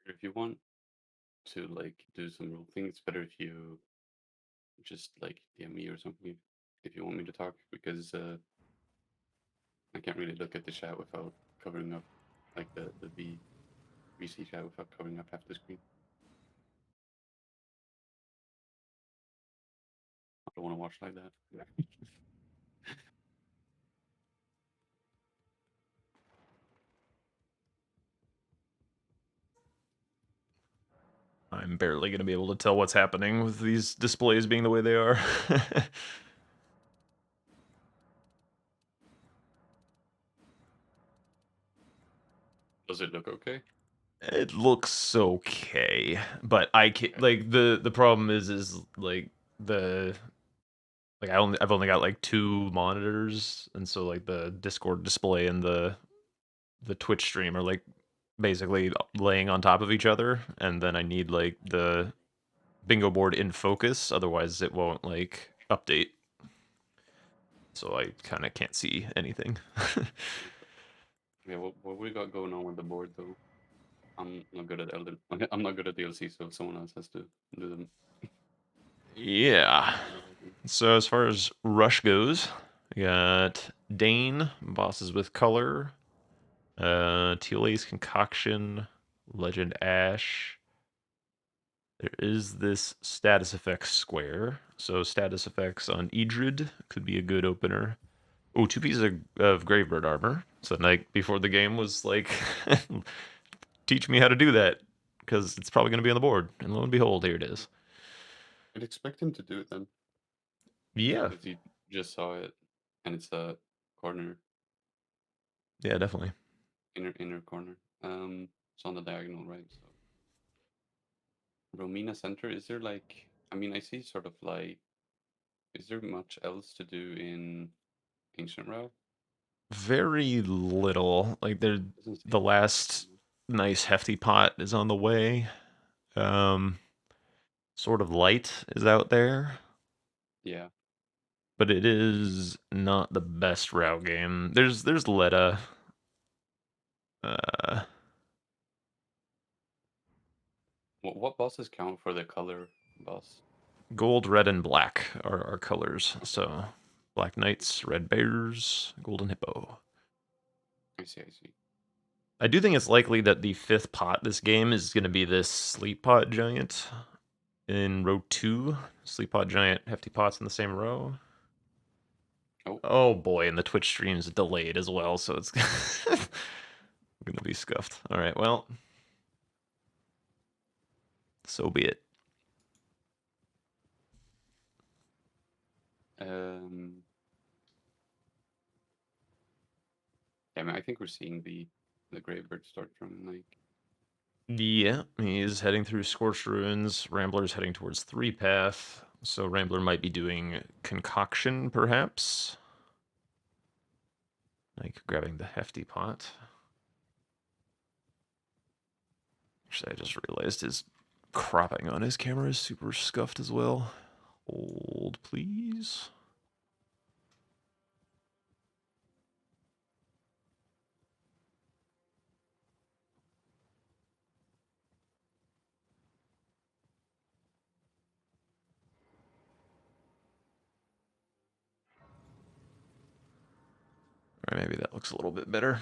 If you want to like do some real thing, it's better if you just like DM me or something if you want me to talk because I can't really look at the chat without covering up like the VC chat without covering up half the screen. I don't want to watch like that. I'm barely going to be able to tell what's happening with these displays being the way they are. Does it look okay? It looks okay, but I can't, like the problem is like the I've only got like two monitors, and so like the Discord display and the Twitch stream are like basically laying on top of each other, and then I need like the bingo board in focus, otherwise it won't like update. So I kind of can't see anything. Yeah, what we got going on with the board though? I'm not good at Elden. I'm not good at DLC, so someone else has to do them. Yeah. So as far as rush goes, we got Dane, bosses with color, TLA's concoction, Legend Ash. There is this status effects square. So status effects on Idrid could be a good opener. Oh, two pieces of Gravebird armor. So night before the game was like, teach me how to do that because it's probably going to be on the board. And lo and behold, here it is. I'd expect him to do it then, Yeah, because he just saw it, and it's a corner, yeah, definitely. inner corner. It's on the diagonal, right? So Romina Center. Is there like? I mean, I see sort of like. Is there much else to do in Ancient Route? Very little. Like there, Doesn't the seem like there's last too much. nice hefty pot is on the way. Um, sort of light is out there, Yeah. but it is not the best route game. There's Letta. Uh, What bosses count for the color boss? Gold, red, and black are our colors. Okay. So black knights, red bears, golden hippo. I see. I see. I do think it's likely that the fifth pot this game is going to be this sleep pot giant in row 2. Sleep pot giant, hefty pots in the same row. Oh, Oh boy, and the Twitch stream's delayed as well, so it's gonna be scuffed. All right, well, so be it. um, yeah. I mean, I think we're seeing the Gravebird start from like. Yeah, he's heading through Scorched Ruins. Rambler's heading towards 3 path, so Rambler might be doing Concoction, perhaps. Like grabbing the hefty pot. Actually, I just realized his cropping on his camera is super scuffed as well. Hold, please. Or maybe that looks a little bit better.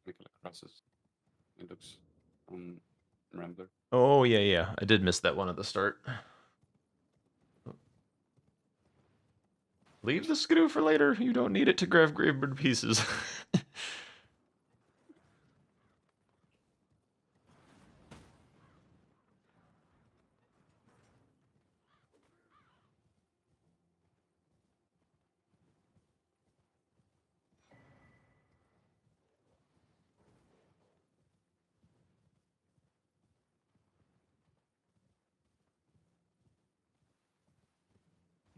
Nicola crosses. It looks Rambler. Oh, yeah, yeah. I did miss that one at the start. Leave the skidoo for later. You don't need it to grab Gravebird pieces.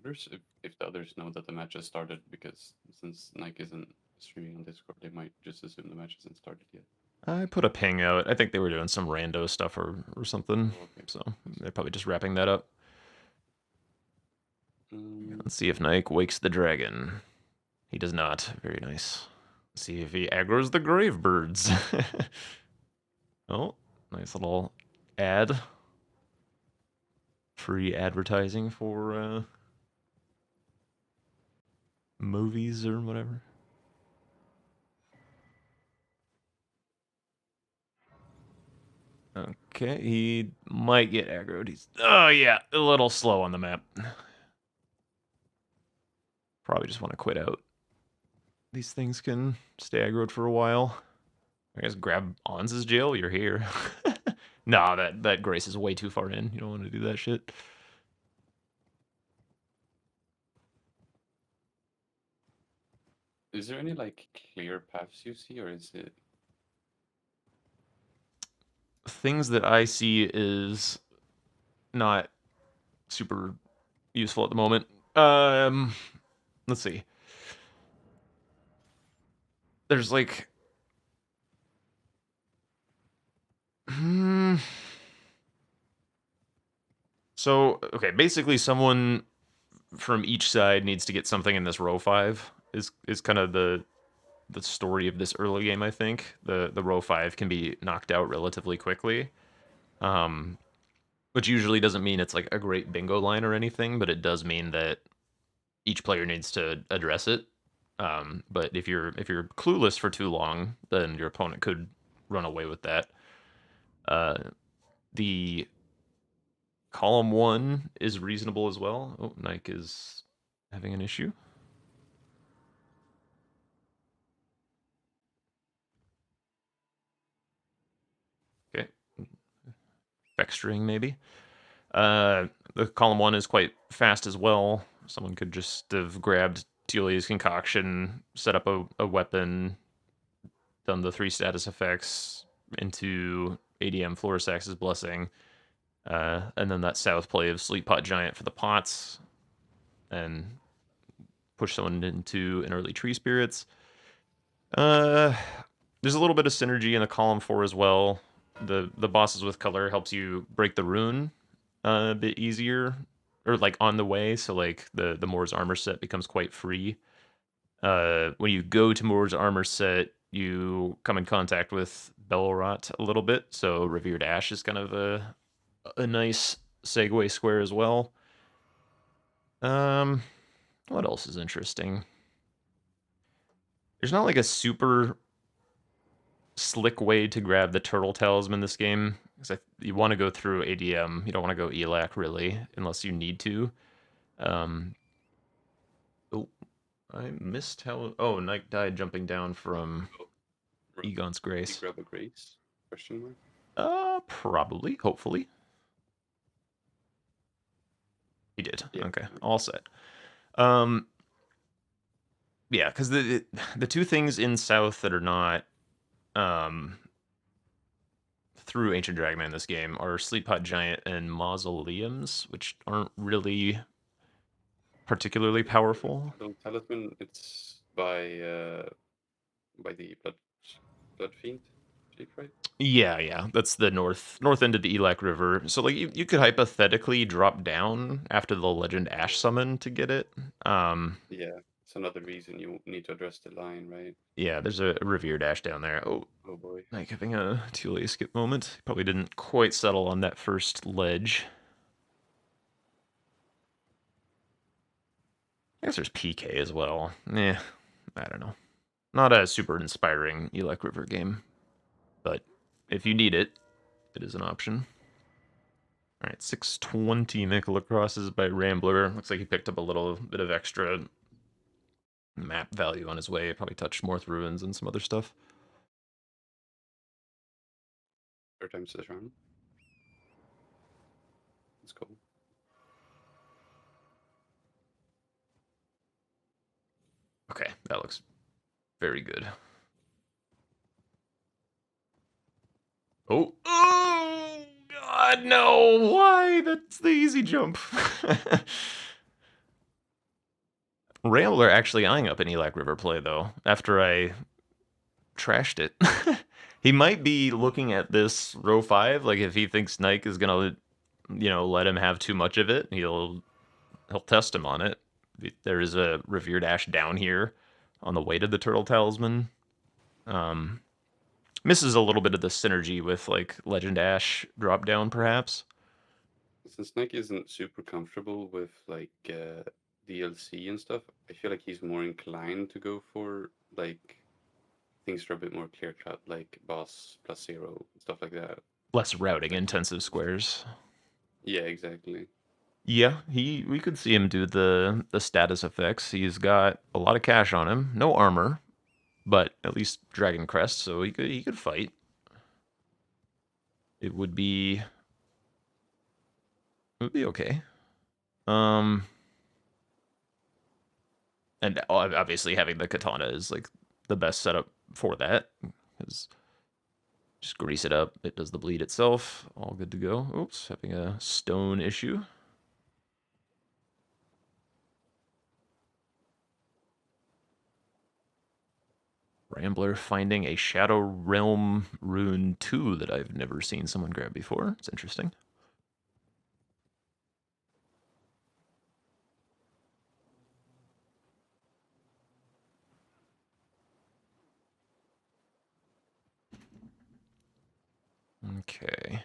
Wonders if the others know that the match has started because since Nike isn't streaming on Discord, they might just assume the match hasn't started yet. I put a ping out. I think they were doing some rando stuff or something. Oh, okay. So they're probably just wrapping that up. Um, Let's see if Nike wakes the dragon. He does not. Very nice. Let's see if he aggroes the grave birds. Oh, nice little ad. Free advertising for movies or whatever. Okay, he might get aggroed. He's oh yeah, a little slow on the map. Probably just want to quit out. These things can stay aggroed for a while. I guess grab Ans's jail. You're here. Nah, that Grace is way too far in. You don't want to do that shit. is there any like clear paths you see, or is it? Things that I see is not super useful at the moment. Let's see. There's like, so okay, basically someone from each side needs to get something in this row 5 is kind of the story of this early game. I think the row 5 can be knocked out relatively quickly, which usually doesn't mean it's like a great bingo line or anything, but it does mean that each player needs to address it. But if you're clueless for too long, then your opponent could run away with that. The column 1 is reasonable as well. Oh, Nike is having an issue. Okay, vexturing maybe. The column 1 is quite fast as well. Someone could just have grabbed Telia's concoction, set up a weapon, done the 3 status effects into ADM Florisax's Blessing, and then that south play of Sleep Pot Giant for the pots, and push someone into an early Tree Spirits. There's a little bit of synergy in the column 4 as well. The bosses with color helps you break the rune a bit easier, or like on the way. So like the Moore's armor set becomes quite free. When you go to Moore's armor set, you come in contact with Belrot a little bit. So Revered Ash is kind of a nice segue square as well. What else is interesting? There's not like a super slick way to grab the turtle talisman in this game, because you want to go through ADM. You don't want to go ELAC really, unless you need to. Oh, I missed how. Oh, Nike died jumping down from Egon's Did he Grace. grab a Grace? Question mark. Probably, hopefully. He did. Yeah. Okay, all set. Yeah, because the two things in South that are not through Ancient Dragonman in this game are Sleep Pot Giant and Mausoleums, which aren't really particularly powerful. Talisman. It's by the blood fiend, chief, right? Yeah, that's the north end of the Elak River. So like you could hypothetically drop down after the Legend Ash summon to get it. Yeah, it's another reason you need to address the line, right? Yeah, there's a Revered Ash down there. Oh, Oh boy. like having a Tule skip moment. Probably didn't quite settle on that first ledge. I guess there's PK as well. I don't know. Not a super inspiring Elec River game, but if you need it, it is an option. All right, 620 Nickel crosses by Rambler. Looks like he picked up a little bit of extra map value on his way. Probably touched Morth Ruins and some other stuff. Third time's the charm. Let's go. Okay, that looks very good. Oh, God, no! Why? That's the easy jump. Rambler actually eyeing up an Elak River play though. After I trashed it. He might be looking at this row 5, like if he thinks Nike is gonna, let him have too much of it, he'll test him on it. There is a Revered Ash down here on the way to the Turtle Talisman. Misses a little bit of the synergy with like Legend Ash drop down, perhaps. Since Nike isn't super comfortable with like DLC and stuff, I feel like he's more inclined to go for like things that are a bit more clear cut, like boss plus 0, stuff like that. Less routing Like, intensive squares. yeah, exactly. Yeah, we could see him do the status effects. He's got a lot of cash on him, no armor, but at least Dragon Crest, so he could fight. It would be okay. And obviously having the katana is like the best setup for that, because just grease it up, it does the bleed itself, all good to go. Oops, having a stone issue. Rambler finding a Shadow Realm Rune 2 that I've never seen someone grab before. It's interesting. Okay.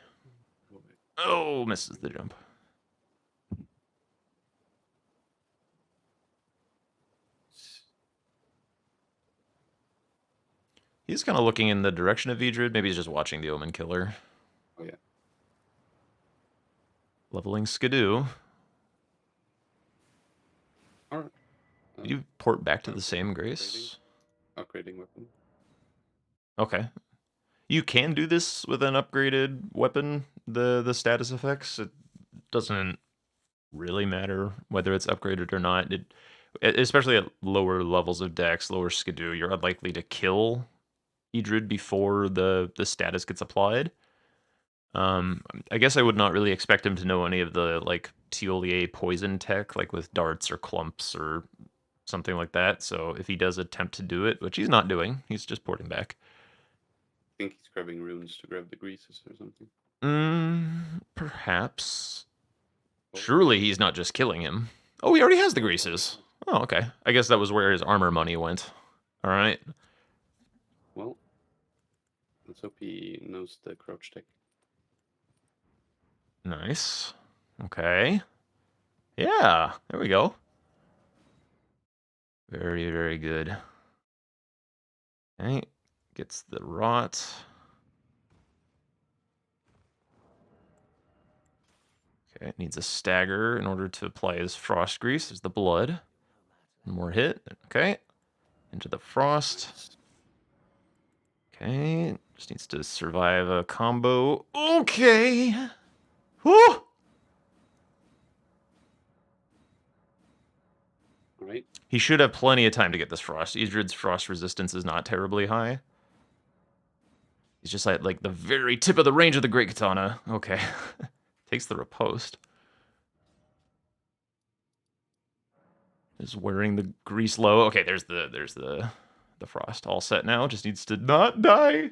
Oh, misses the jump. He's kind of looking in the direction of Idrid. Maybe he's just watching the Omen Killer. Oh yeah. Leveling Skidoo. Alright. Did you port back to the same Grace? Upgrading weapon. Okay. You can do this with an upgraded weapon, the status effects. It doesn't really matter whether it's upgraded or not. Especially at lower levels of dex, lower skidoo, you're unlikely to kill Idrid before the status gets applied. I guess I would not really expect him to know any of the like Tiolier poison tech, like with darts or clumps or something like that. So if he does attempt to do it, which he's not doing, he's just porting back. I think he's grabbing runes to grab the greases or something. Perhaps. Oh. Surely he's not just killing him. Oh, he already has the greases. Oh, okay. I guess that was where his armor money went. All right. Well, let's hope he knows the crouch tech. Nice. Okay. Yeah, there we go. Very, very good. Okay. Gets the rot. Okay, needs a stagger in order to apply his frost grease. There's the blood. One more hit. Okay. Into the frost. Nice. Okay. Just needs to survive a combo. Okay. Whew. Alright. He should have plenty of time to get this frost. Idrid's frost resistance is not terribly high. He's just at like the very tip of the range of the Great Katana. Okay. Takes the riposte. Is wearing the grease low. Okay, there's the frost. All set now. Just needs to not die.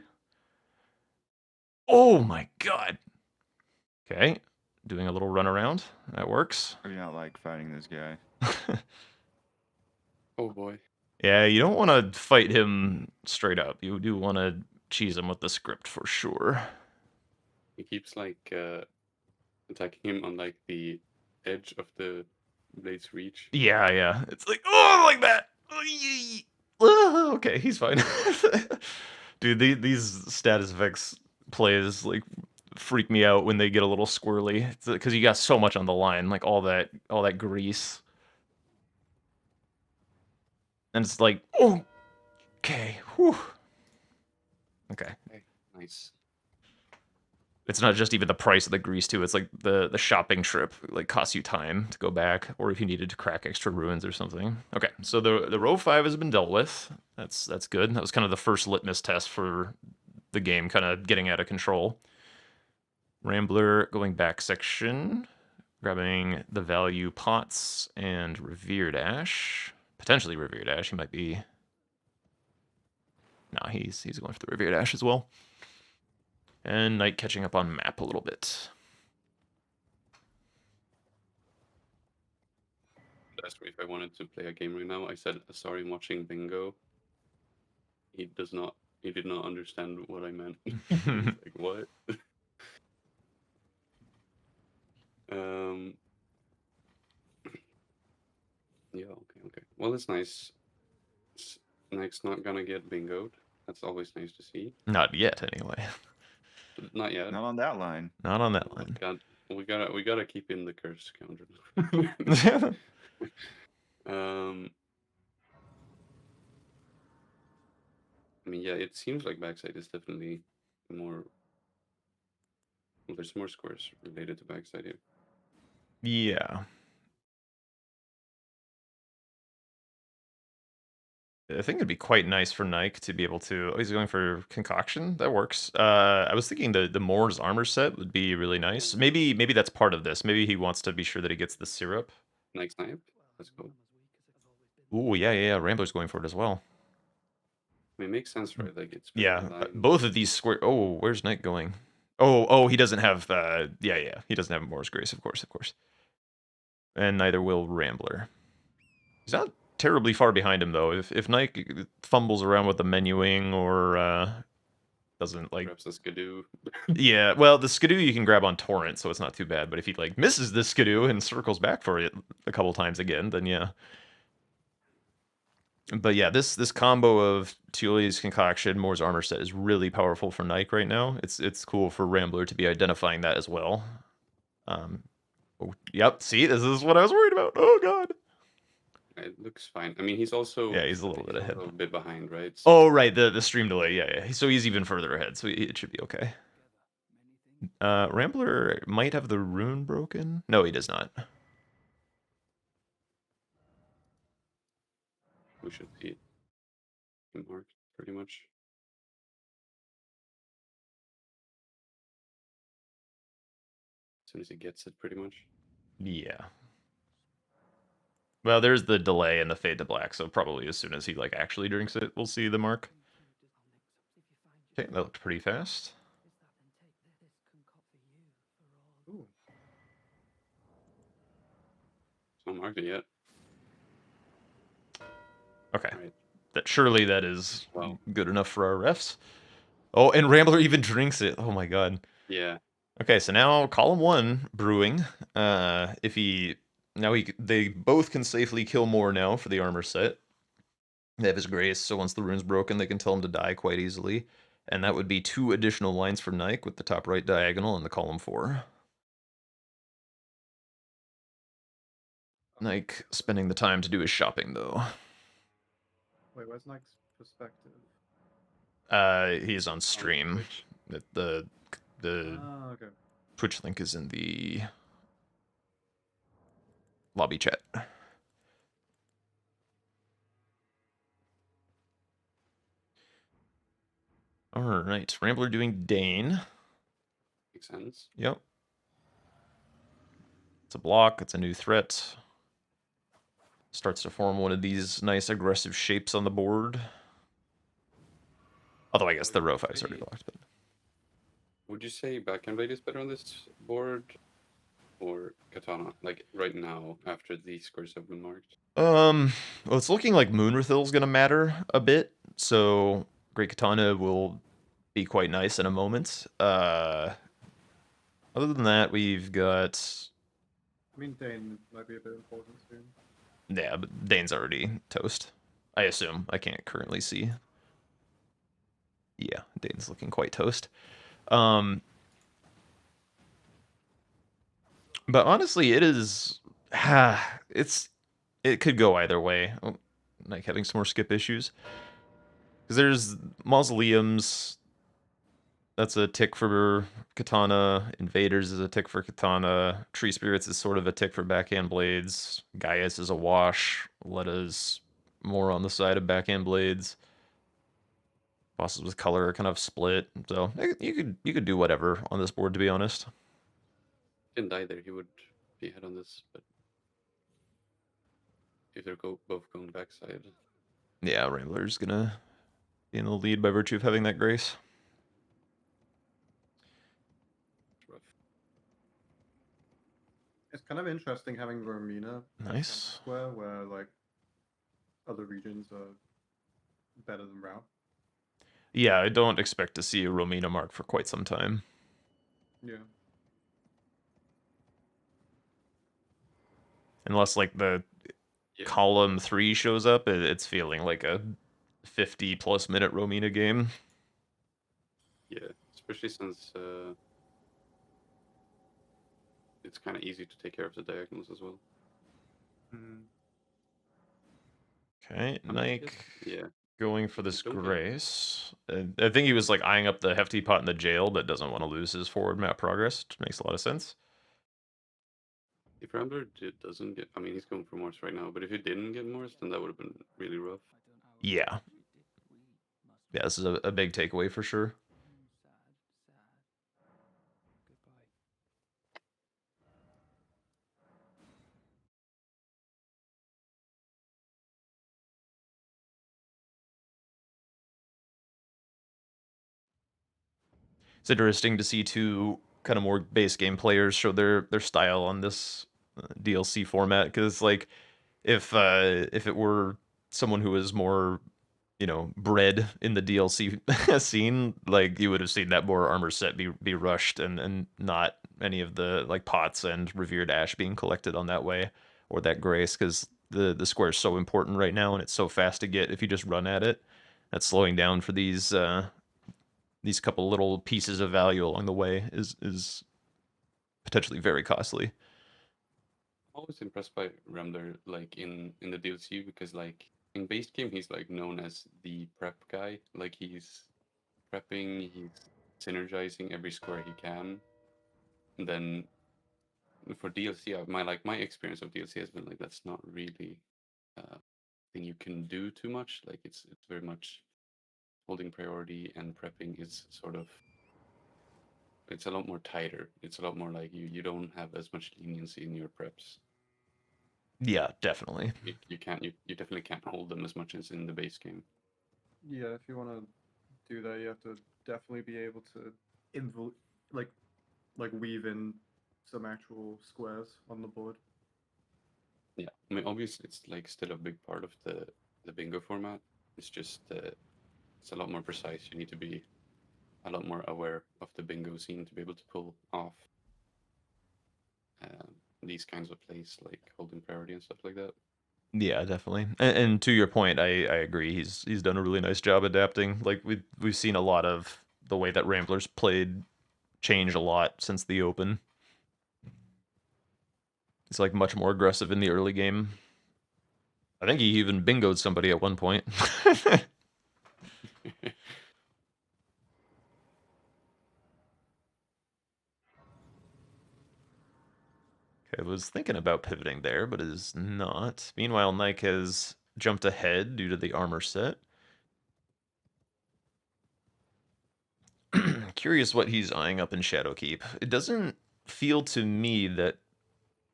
Oh my god. Okay. Doing a little run around. That works. I do not like fighting this guy. Oh boy. Yeah, you don't want to fight him straight up. You do want to cheese him with the script for sure. He keeps like attacking him on like the edge of the blade's reach. Yeah, yeah. It's like, oh, like that. Okay, he's fine. Dude, these status effects plays like freak me out when they get a little squirrely because you got so much on the line, like all that grease, and it's like, oh, okay, whew. Okay. Nice. It's not just even the price of the grease too. It's like the shopping trip like costs you time to go back, or if you needed to crack extra ruins or something. Okay, so the row 5 has been dealt with. That's good. That was kind of the first litmus test for the game kind of getting out of control. Rambler going back section, grabbing the value pots and Revered Ash. Potentially Revered Ash. He might be Nah, he's going for the Riviera Dash as well. And Nike catching up on map a little bit. Asked me if I wanted to play a game right now. I said, sorry, I'm watching Bingo. He did not understand what I meant. He's like, what? um. Yeah. Okay. Well, it's nice. Nike's not gonna get bingoed. That's always nice to see. Not yet, anyway. Not yet. Not on that line. Not on that Oh, line. God, we gotta keep in the curse counter. um. I mean, yeah, it seems like backside is definitely more. Well, there's more scores related to backside here. Yeah. I think it'd be quite nice for Nike to be able to. Oh, he's going for concoction. That works. I was thinking the Moore's armor set would be really nice. Maybe that's part of this. Maybe he wants to be sure that he gets the syrup. Nike snipe. Let's go. Ooh, yeah. Rambler's going for it as well. I mean, it makes sense, right? Like it's Yeah, line. both of these square. Oh, where's Nike going? Oh, he doesn't have. Yeah. He doesn't have Moore's Grace, of course. And neither will Rambler. He's not terribly far behind him though. If Nike fumbles around with the menuing or doesn't like Perhaps a skidoo. yeah, well the skidoo you can grab on torrent, so it's not too bad. But if he like misses the skidoo and circles back for it a couple times again, then yeah. But yeah, this combo of Tuli's concoction, Moore's armor set is really powerful for Nike right now. It's cool for Rambler to be identifying that as well. Yep. See, this is what I was worried about. Oh god. It looks fine. I mean, he's also He's a little bit ahead. A little bit behind, right? So, oh right, the stream delay. Yeah. So he's even further ahead. So it should be okay. Rambler might have the rune broken. No, he does not. we should see it marked pretty much. As soon as he gets it, pretty much. Yeah. Well, there's the delay and the fade to black, so probably as soon as he like actually drinks it, we'll see the mark. Okay, that looked pretty fast. Ooh. It's not marked it yet. Okay. Right. Surely that is Wow. good enough for our refs. Oh, and Rambler even drinks it. Oh my god. Yeah. Okay, so now column 1 brewing. If he now they both can safely kill more now for the armor set. They have his grace, so once the rune's broken, they can tell him to die quite easily. And that would be 2 additional lines for Nike with the top right diagonal in the column 4. Nike spending the time to do his shopping though. Wait, where's Nike's perspective? He's on stream. The okay. Twitch link is in the lobby chat. All right, Rambler doing Dane. Makes sense. Yep. It's a block. It's a new threat. Starts to form one of these nice aggressive shapes on the board. Although I guess the row 5's already blocked. But would you say backhand blade is better on this board, or katana? Like right now, after these scores have been marked. well, it's looking like Moonrathil's gonna matter a bit. So Great Katana will be quite nice in a moment. Other than that, we've got. I mean, Dane might be a bit important soon. Yeah, but Dane's already toast. I assume. I can't currently see. Yeah, Dane's looking quite toast. But honestly, it is. It could go either way. Oh, like having some more skip issues. Because there's mausoleums. That's a tick for Katana. Invaders is a tick for Katana. Tree Spirits is sort of a tick for backhand blades. Gaius is a wash. Letta's more on the side of backhand blades. Bosses with color are kind of split. So you could do whatever on this board, to be honest. Didn't die there, he would be ahead on this, but if they're both going backside. Yeah, Rambler's gonna be in the lead by virtue of having that grace. It's rough. It's kind of interesting having Romina Nice. square where like other regions are better than Rao. Yeah, I don't expect to see a Romina mark for quite some time. Yeah. Unless like the Yeah. column 3 shows up, it's feeling like a 50+ minute Romina game. Yeah, especially since it's kind of easy to take care of the diagonals as well. Okay, I Nike guess, yeah. going for this Don't get- grace. I think he was like eyeing up the hefty pot in the jail, but doesn't want to lose his forward map progress. Makes a lot of sense. If Rambler doesn't get, I mean, he's going for Morse right now, but if he didn't get Morse, then that would have been really rough. Yeah. Yeah, this is a big takeaway for sure. It's interesting to see two kind of more base game players show their style on this DLC format, because like if it were someone who was more, you know, bred in the DLC scene, like you would have seen that more armor set be rushed and not any of the like pots and revered ash being collected on that way or that grace, because the square is so important right now and it's so fast to get if you just run at it. That's slowing down for these couple little pieces of value along the way is potentially very costly. Always impressed by Rambler, like in the DLC, because like in base game he's like known as the prep guy. Like he's prepping, he's synergizing every square he can. And then for DLC, my experience of DLC has been like that's not really thing you can do too much. Like it's very much holding priority, and prepping is sort of it's a lot more tighter. It's a lot more like you don't have as much leniency in your preps. Yeah, definitely. You definitely can't hold them as much as in the base game. Yeah, if you want to do that, you have to definitely be able to like weave in some actual squares on the board. Yeah, I mean obviously it's like still a big part of the bingo format. It's just it's a lot more precise. You need to be a lot more aware of the bingo scene to be able to pull off these kinds of plays, like holding priority and stuff like that. Yeah, definitely. And to your point, I agree. He's done a really nice job adapting. Like we've seen a lot of the way that Ramblers played change a lot since the open. He's like much more aggressive in the early game. I think he even bingoed somebody at one point. I was thinking about pivoting there, but is not. Meanwhile, Nike has jumped ahead due to the armor set. Curious what he's eyeing up in Shadowkeep. It doesn't feel to me that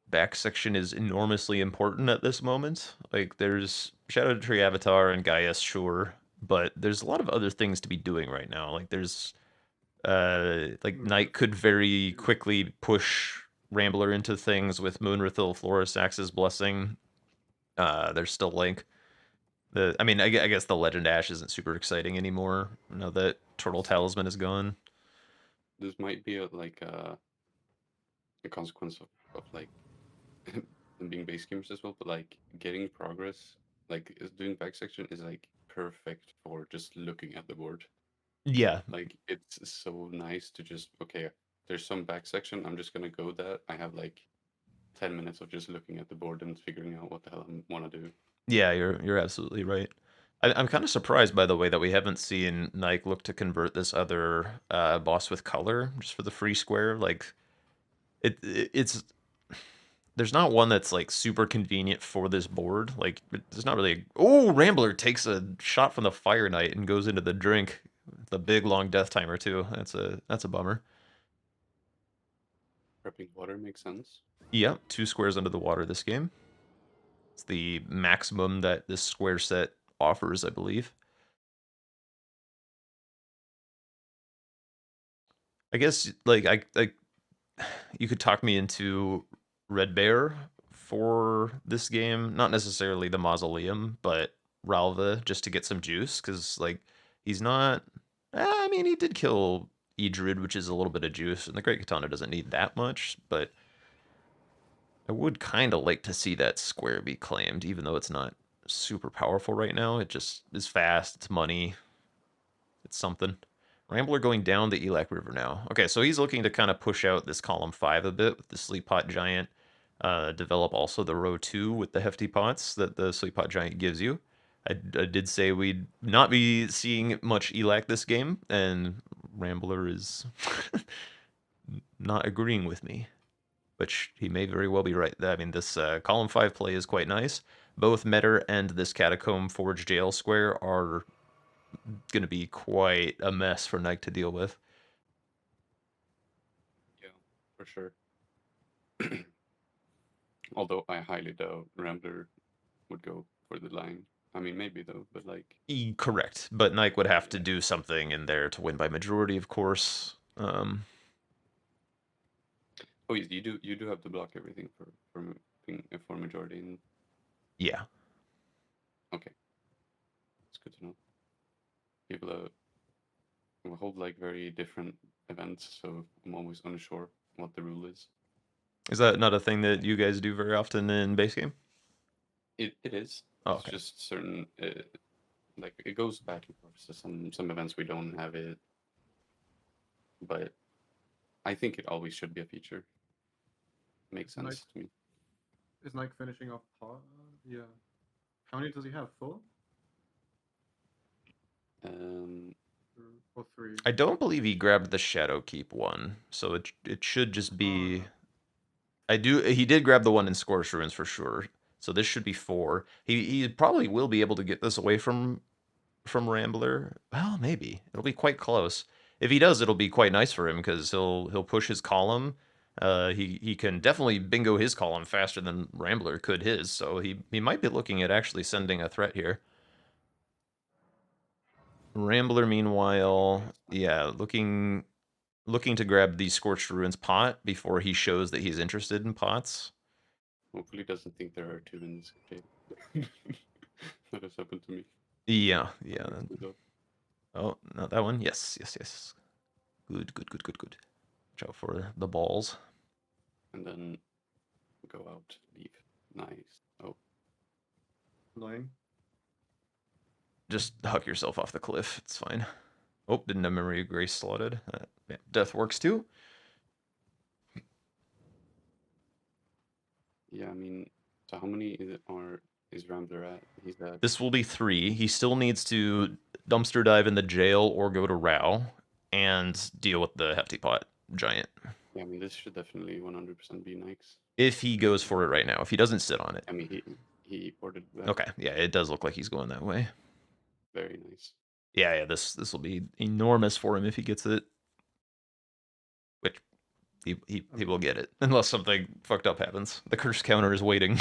back section is enormously important at this moment. Like, there's Shadow Tree Avatar and Gaius, sure, but there's a lot of other things to be doing right now. Like, there's like Knight could very quickly push Rambler into things with Moonrithil, Florisax's Blessing. There's still Link. I mean, I guess the Legend Ash isn't super exciting anymore now that Turtle Talisman is gone. This might be like a consequence of like them being base gamers as well, but like getting progress, like doing back section is like perfect for just looking at the board. Yeah, Like it's so nice to just okay, there's some back section, I'm just gonna go that. I have like 10 minutes of just looking at the board and figuring out what the hell I want to do. yeah, you're absolutely right. I'm kind of surprised, by the way, that we haven't seen Nike look to convert this other boss with color just for the free square. Like, it's there's not one that's like super convenient for this board. Like, there's not really. Oh, Rambler takes a shot from the Fire Knight and goes into the drink. The big long death timer too. That's a bummer. Prepping water makes sense. Yep, 2 squares under the water this game. It's the maximum that this square set offers, I believe. I guess like I you could talk me into Red Bear for this game, not necessarily the Mausoleum, but Ralva just to get some juice, because like he's not. I mean, he did kill Idrid, which is a little bit of juice, and the Great Katana doesn't need that much, but I would kind of like to see that square be claimed, even though it's not super powerful right now. It just is fast, it's money, it's something. Rambler going down the Elac River now. Okay, so he's looking to kind of push out this column 5 a bit with the Sleep Pot Giant. Develop also the row 2 with the hefty pots that the Sleep Pot Giant gives you. I did say we'd not be seeing much Elac this game, and Rambler is not agreeing with me, which he may very well be right. I mean, this column 5 play is quite nice. Both Metter and this Catacomb Forge Jail Square are going to be quite a mess for Nike to deal with. Yeah, for sure. Although I highly doubt Rambler would go for the line. I mean, maybe though, but like. Correct, but Nike would have to do something in there to win by majority, of course. Oh, you do have to block everything for majority. And... Yeah. Okay, it's good to know. People will hold like very different events, so I'm always unsure what the rule is. Is that not a thing that you guys do very often in base game? It is. Oh, It's okay. just certain like it goes back and forth. So some events we don't have it, but I think it always should be a feature. Makes sense to me. Is Nike finishing off pot? Yeah. How many does he have? 4? Or 3? I don't believe he grabbed the Shadow Keep one, so it should just be. He did grab the one in Scorched Ruins for sure. So this should be 4. He probably will be able to get this away from Rambler. Well, maybe it'll be quite close. If he does, it'll be quite nice for him because he'll push his column. He can definitely bingo his column faster than Rambler could his. So he might be looking at actually sending a threat here. Rambler, meanwhile, yeah, looking to grab the Scorched Ruins pot before he shows that he's interested in pots. Hopefully, doesn't think there are 2 in this game. That has happened to me. Yeah. Oh, not that one. Yes. Good. Watch out for the balls. And then go out, leave. Nice. Oh. Annoying. Just huck yourself off the cliff. It's fine. Oh, didn't have Memory of Grace slotted. Yeah, death works too. Yeah, I mean, so how many is Rambler at? He's at. This will be 3. He still needs to dumpster dive in the jail or go to Rao and deal with the Hefty Pot Giant. Yeah, I mean, this should definitely 100% be Nike's. If he goes for it right now. If he doesn't sit on it. I mean, he ordered that. Okay, yeah, it does look like he's going that way. Very nice. Yeah, this will be enormous for him if he gets it. Which he will get it unless something fucked up happens. The curse counter is waiting.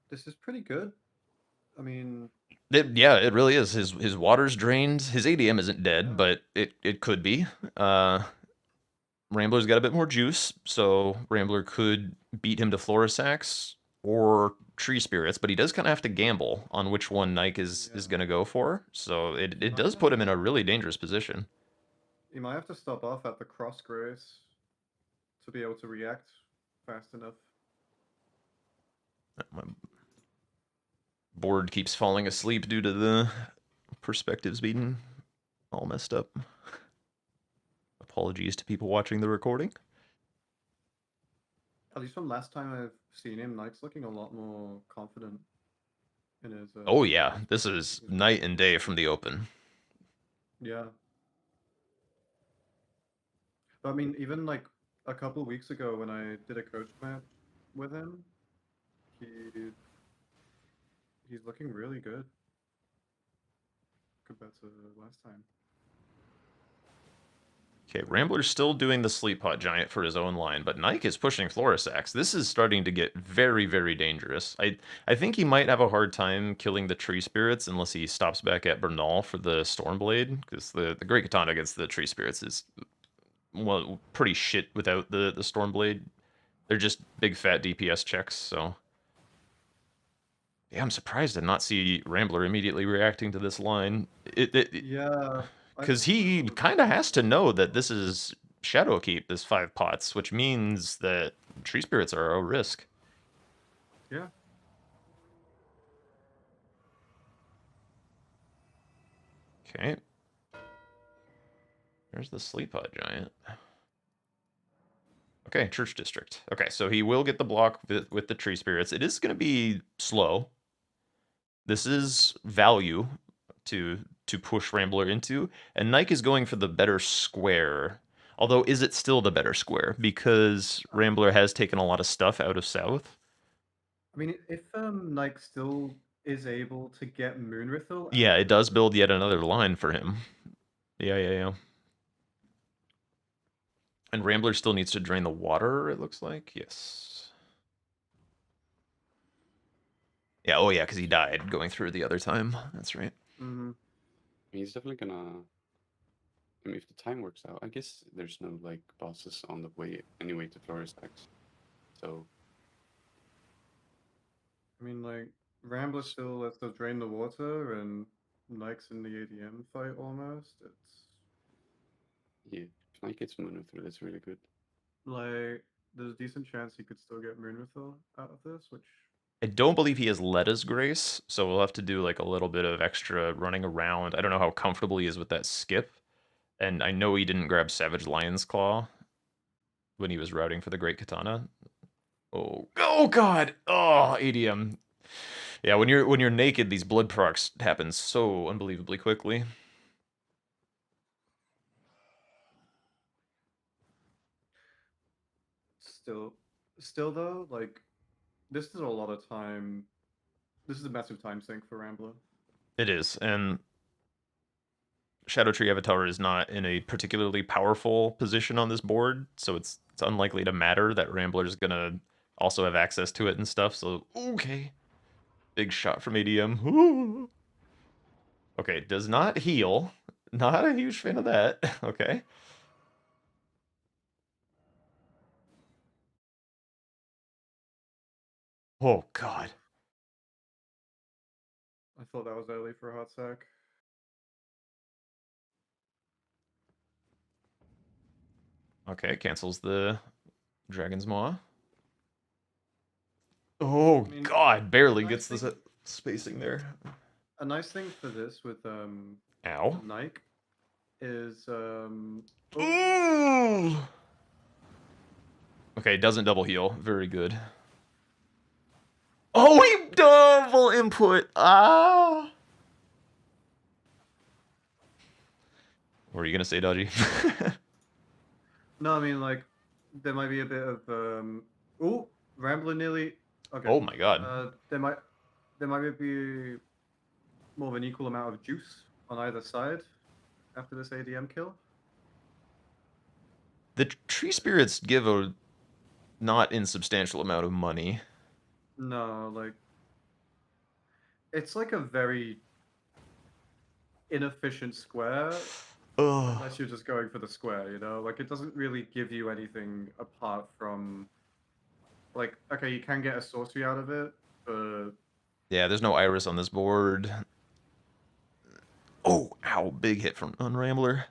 This is pretty good. I mean, it really is. His water's drained. His ADM isn't dead, but it could be. Rambler's got a bit more juice, so Rambler could beat him to Florisax or Tree Spirits, but he does kind of have to gamble on which one Nike is going to go for. So it does put him in a really dangerous position. You might have to stop off at the Cross Grace to be able to react fast enough. My board keeps falling asleep due to the perspectives being all messed up. Apologies to people watching the recording. At least from last time I've seen him, Knight's looking a lot more confident in his. Oh yeah, this is night and day from the open. Yeah. But I mean, even like a couple weeks ago when I did a coach match with him, he's looking really good compared to last time. Okay, Rambler's still doing the Sleep Pot Giant for his own line, but Nike is pushing Florisax. This is starting to get very, very dangerous. I think he might have a hard time killing the Tree Spirits unless he stops back at Bernal for the Stormblade, because the Great Katana against the Tree Spirits is, well, pretty shit without the Stormblade. They're just big fat DPS checks, so... Yeah, I'm surprised to not see Rambler immediately reacting to this line. Yeah. Because he kind of has to know that this is Shadowkeep, this 5 pots, which means that Tree Spirits are a risk. Yeah. Okay. There's the Sleep Pod Giant. Okay, Church District. Okay, so he will get the block with the Tree Spirits. It is going to be slow. This is value to push Rambler into, and Nike is going for the better square. Although, is it still the better square? Because Rambler has taken a lot of stuff out of South. I mean, if Nike still is able to get Moonrithel... Yeah, it does build yet another line for him. Yeah. And Rambler still needs to drain the water, it looks like. Yes. Yeah, oh yeah, because he died going through the other time. That's right. Mm-hmm. He's definitely gonna... I mean, if the time works out, I guess there's no, like, bosses on the way anyway to Florisax. So... I mean, like, Rambler still lets us drain the water, and Nike's in the ADM fight almost. It's... Yeah, if Nike gets Moonrithel, that's really good. Like, there's a decent chance he could still get Moonrithel out of this, which... I don't believe he has Letta's Grace, so we'll have to do like a little bit of extra running around. I don't know how comfortable he is with that skip. And I know he didn't grab Savage Lion's Claw when he was routing for the Great Katana. Oh god! Oh, ADM. Yeah, when you're naked, these blood procs happen so unbelievably quickly. Still though, like, this is a lot of time. This is a massive time sink for Rambler. It is, and Shadowtree Avatar is not in a particularly powerful position on this board, so it's unlikely to matter that Rambler is gonna also have access to it and stuff, so okay. Big shot from ADM. Ooh. Okay, does not heal. Not a huge fan of that. Okay. Oh, God. I thought that was early for a hot sack. Okay, cancels the Dragon's Maw. Oh, I mean, God, barely nice gets thing- the spacing there. A nice thing for this with Ow. Nike is Ooh. Okay, doesn't double heal. Very good. Oh, he double input. Ah. What are you gonna say, Dodgy? No, I mean, like, there might be a bit of ooh, Rambler nearly... Okay. Oh my god. There might be more of an equal amount of juice on either side after this ADM kill. The Tree Spirits give a not insubstantial amount of money. No, like, it's like a very inefficient square. Ugh. Unless you're just going for the square, you know? Like, it doesn't really give you anything apart from... Like, okay, you can get a sorcery out of it, but... Yeah, there's no Iris on this board. Oh, ow, big hit from Unrambler.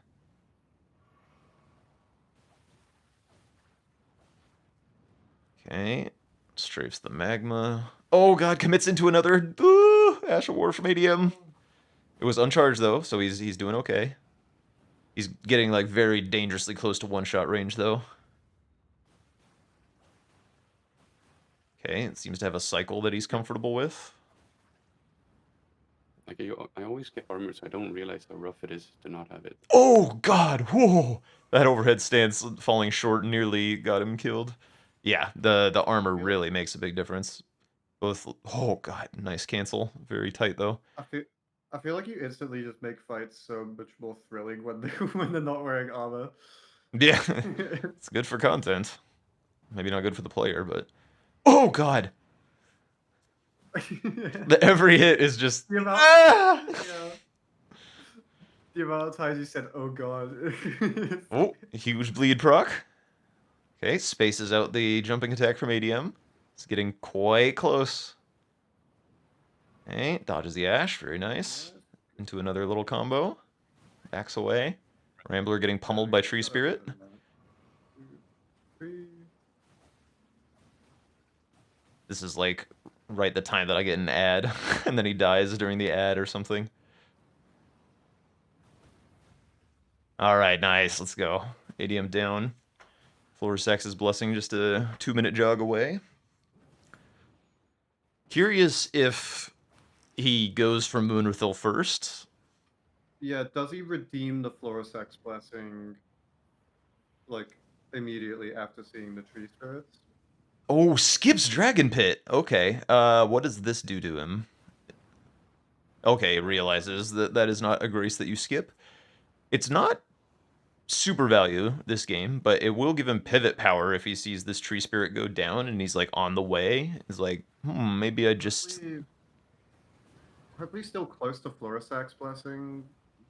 Okay, strafes the magma. Oh god, commits into another Ash of War from ADM. It was uncharged though, so he's doing okay. He's getting like very dangerously close to one-shot range though. Okay, it seems to have a cycle that he's comfortable with. Like, I always get armor, so I don't realize how rough it is to not have it. Oh god, whoa! That overhead stance falling short nearly got him killed. Yeah, the armor really makes a big difference. Both, oh god, nice cancel. Very tight though. I feel like you instantly just make fights so much more thrilling when they when they're not wearing armor. Yeah, it's good for content. Maybe not good for the player, but oh god, every hit is just The amount, ah! yeah. The amount of times you said, "Oh god." Oh, huge bleed proc. Okay, spaces out the jumping attack from ADM. It's getting quite close. Okay, dodges the Ash, very nice. Into another little combo. Backs away. Rambler getting pummeled by Tree Spirit. 2, 3. This is like right the time that I get an ad, and then he dies during the ad or something. Alright, nice, let's go. ADM down. Florasax's Blessing just a 2-minute jog away. Curious if he goes for Moonrathil first. Yeah, does he redeem the Florisex blessing like immediately after seeing the tree spirits? Oh, skips Dragon Pit. Okay. What does this do to him? Okay, realizes that that is not a grace that you skip. It's not super value this game, but it will give him pivot power if he sees this tree spirit go down and he's like on the way. He's like, maybe I just Probably still close to Florisex blessing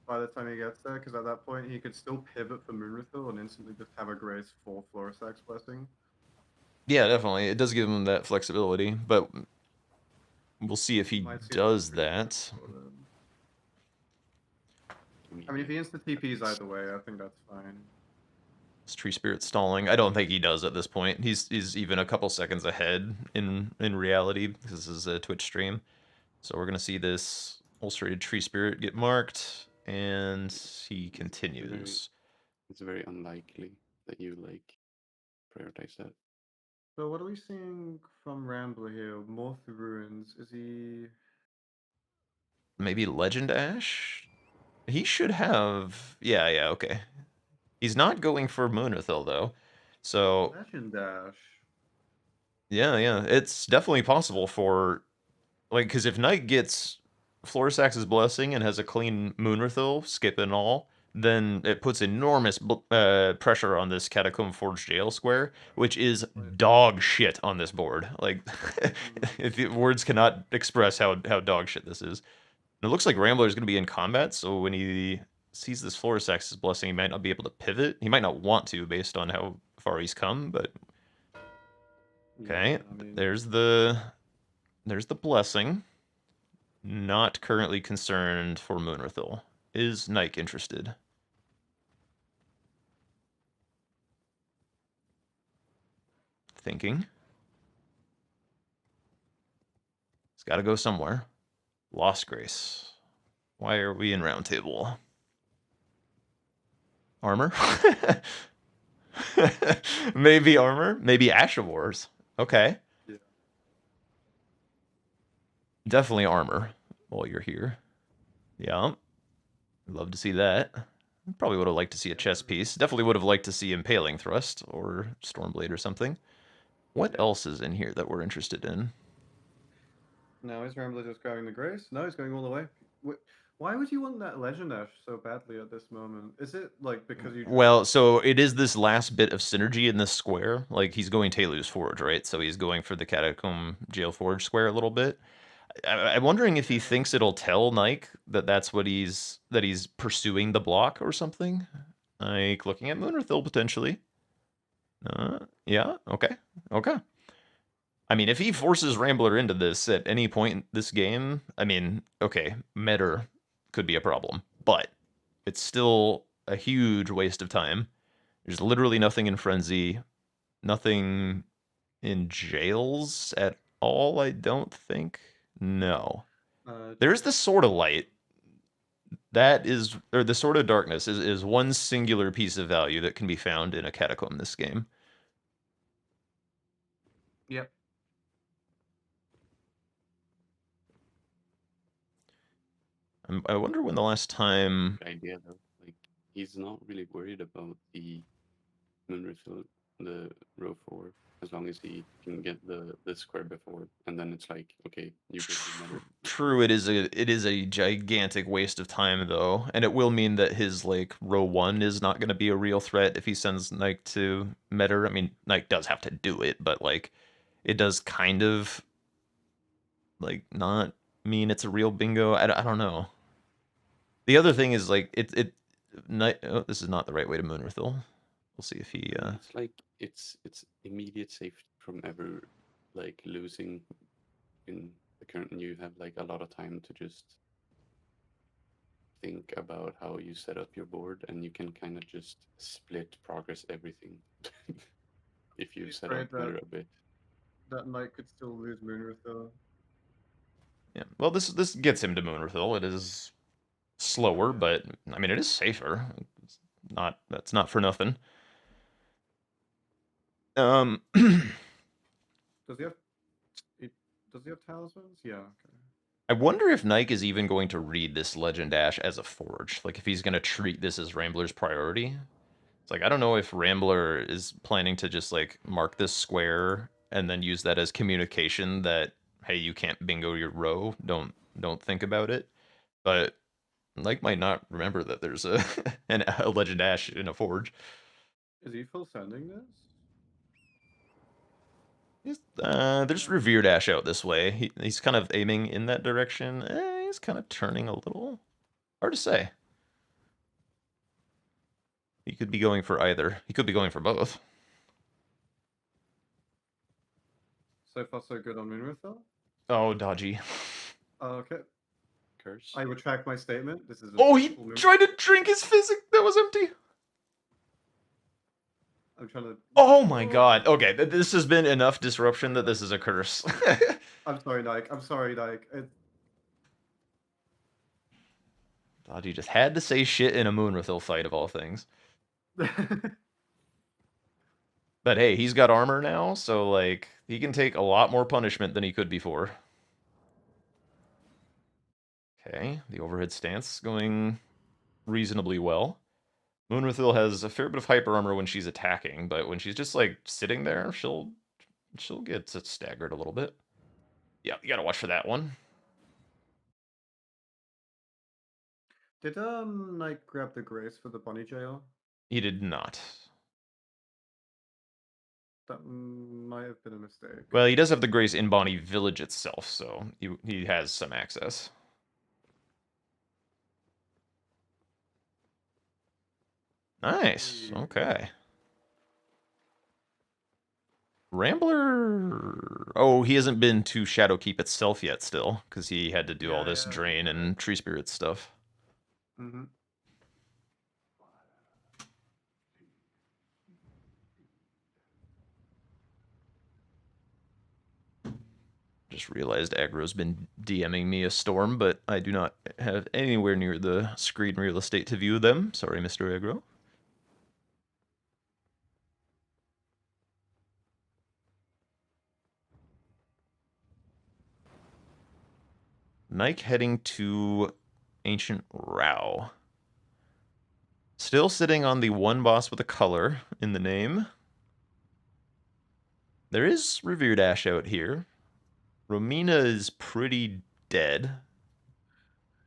by the time he gets there, because at that point he could still pivot for Moonrathil and instantly just have a grace for Florisex blessing. yeah, definitely. It does give him that flexibility, but we'll see if he Might see does it that. I mean, if he insta TPs either way, I think that's fine. Is Tree Spirit stalling? I don't think he does at this point. He's even a couple seconds ahead in reality, because this is a Twitch stream. So we're gonna see this ulcerated Tree Spirit get marked, and he continues. It's very unlikely that you like prioritize that. So what are we seeing from Rambler here? More through ruins. Is he? Maybe Legend Ash? He should have... Yeah, okay. He's not going for Moonrathil, though. So, Legend Dash. yeah. It's definitely possible for... Like, because if Knight gets Florisax's Blessing and has a clean Moonrathil, skip and all, then it puts enormous pressure on this Catacomb Forge Jail square, which is dog shit on this board. Like, words cannot express how dog shit this is. And it looks like Rambler is going to be in combat, so when he sees this Florisax's Blessing, he might not be able to pivot. He might not want to, based on how far he's come, but... Okay, Yeah, I mean, there's the Blessing. Not currently concerned for Moonrathil. Is Nike interested? Thinking. It's got to go somewhere. Lost Grace. Why are we in round table? Armor? Maybe armor? Maybe Asha Wars. Okay. yeah. Definitely armor while you're here. Yeah. Love to see that. Probably would have liked to see a chess piece. Definitely would have liked to see Impaling Thrust or Stormblade or something. What else is in here that we're interested in? Now is Rambler just grabbing the grace? No, he's going all the way. Why would you want that Legend Dash so badly at this moment? Is it like because you? Well, so it is this last bit of synergy in this square. Like, he's going Talu's Forge, right? So he's going for the Catacomb Jail Forge square a little bit. I'm wondering if he thinks it'll tell Nike that that's what he's pursuing the block or something. Like, looking at Moonrathil potentially. Yeah, okay. I mean, if he forces Rambler into this at any point in this game, I mean, okay, Metter could be a problem, but it's still a huge waste of time. There's literally nothing in Frenzy, nothing in Jails at all, I don't think. No. There's the Sword of Light. That is, or the Sword of Darkness is one singular piece of value that can be found in a Catacomb in this game. Yep. I wonder when the last time... Good idea though. Like he's not really worried about the Moonrathil, the row 4. as long as he can get the square before, and then it's like, okay, you go to another. True, it is a gigantic waste of time though, and it will mean that his like row 1 is not going to be a real threat if he sends Nike to Metter. I mean, Nike does have to do it, but like it does kind of like not mean it's a real bingo. I don't know. The other thing is like oh, this is not the right way to Moonrithil. We'll see if he It's like it's immediate safety from ever like losing in the current. You have like a lot of time to just think about how you set up your board, and you can kind of just split progress everything if you He's set up afraid that better a bit. that knight could still lose Moonrithil. yeah. Well, this gets him to Moonrithil. It is slower, but I mean it is safer. That's not for nothing. Does he have? Does he have talismans? Yeah. Okay. I wonder if Nike is even going to read this Legend Dash as a forge. Like if he's going to treat this as Rambler's priority. It's like I don't know if Rambler is planning to just like mark this square and then use that as communication that hey, you can't bingo your row. Don't think about it. But Nike might not remember that there's a a Legend Dash in a forge. Is he full sending this? There's Revere Dash out this way. He's kind of aiming in that direction. He's kind of turning a little. Hard to say. He could be going for either. He could be going for both. So far, so good on Moonrithil. Oh, dodgy. Okay. Curse. I retract my statement. This is. Oh, he tried to drink his physic. That was empty. I'm trying to. Oh my god. Okay, this has been enough disruption that this is a curse. I'm sorry, Nike. I'm sorry, Nike. Dodgy just had to say shit in a Moonrithil fight of all things. But hey, he's got armor now, so like he can take a lot more punishment than he could before. Okay, the overhead stance going reasonably well. Moonrithil has a fair bit of hyper armor when she's attacking, but when she's just like sitting there, she'll get staggered a little bit. Yeah, you gotta watch for that one. Did Nike grab the grace for the bunny jail? He did not. That might have been a mistake. Well, he does have the grace in Bonnie Village itself, so he has some access. Nice. Okay. Rambler. Oh, he hasn't been to Shadowkeep itself yet, still, because he had to do all this drain and tree spirit stuff. Mm-hmm. Just realized aggro's been DMing me a storm, but I do not have anywhere near the screen real estate to view them. Sorry, Mr. Aggro. Nike heading to Ancient Rao. Still sitting on the one boss with a color in the name. There is Revere Dash out here. Romina is pretty dead.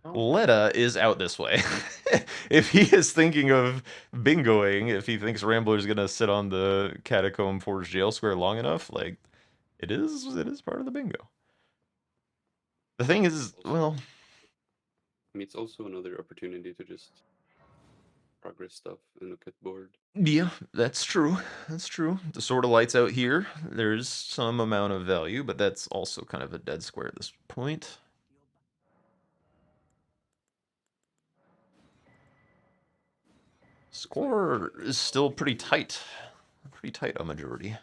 Letta is out this way. If he is thinking of bingoing, if he thinks Rambler's gonna sit on the Catacomb Forge jail square long enough, like it is part of the bingo. The thing is, well, I mean, it's also another opportunity to just progress stuff and look at board. yeah, that's true. That's true. The Sword of Light's out here. There's some amount of value, but that's also kind of a dead square at this point. Score is still pretty tight. Pretty tight on majority.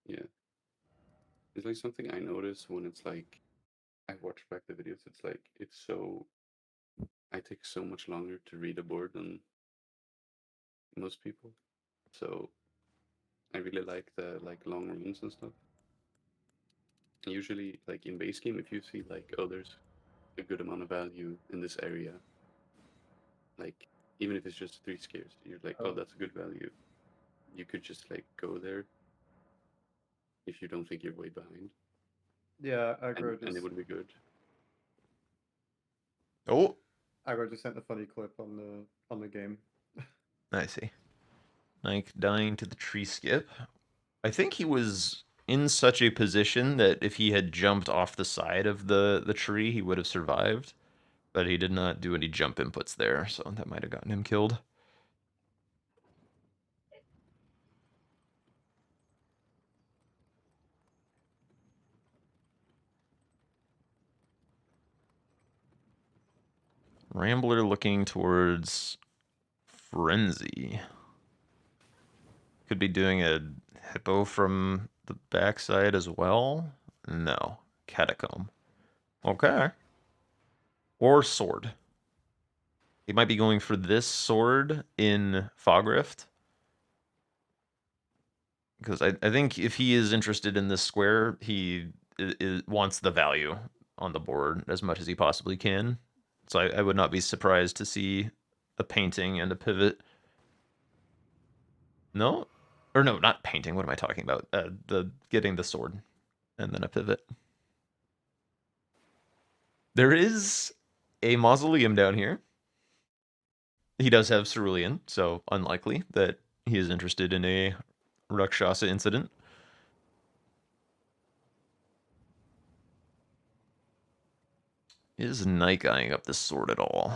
Yeah. It's like something I notice when it's like I watch back the videos, it's like I take so much longer to read a board than most people. So I really like the long runs and stuff. Usually like in base game, if you see like, oh, there's a good amount of value in this area, like even if it's just 3 scares, you're like, oh, that's a good value. you could just like go there if you don't think you're way behind, Yeah, aggro and it just would be good. Oh, aggro just sent a funny clip on the game. I see. Nike dying to the tree skip. I think he was in such a position that if he had jumped off the side of the tree, he would have survived. But he did not do any jump inputs there, so that might have gotten him killed. Rambler looking towards Frenzy. Could be doing a hippo from the backside as well. No. Catacomb. Okay. Or sword. He might be going for this sword in Fog Rift. Because I think if he is interested in this square, he wants the value on the board as much as he possibly can. So I would not be surprised to see a painting and a pivot. No? Or no, not painting. What am I talking about? The getting the sword and then a pivot. There is a mausoleum down here. He does have cerulean, so unlikely that he is interested in a Rakshasa incident. Is Nike eyeing up this sword at all?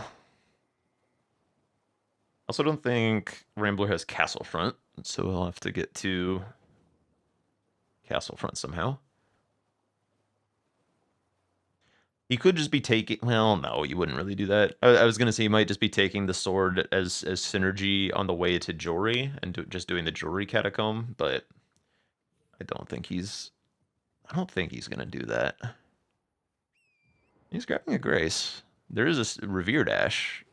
Also don't think Rambler has Castlefront, so we'll have to get to Castlefront somehow. He could just be taking... Well, no, you wouldn't really do that. I was going to say he might just be taking the sword as synergy on the way to Jewelry and just doing the Jewelry Catacomb, but I don't think he's going to do that. He's grabbing a Grace. There is a Revere Dash.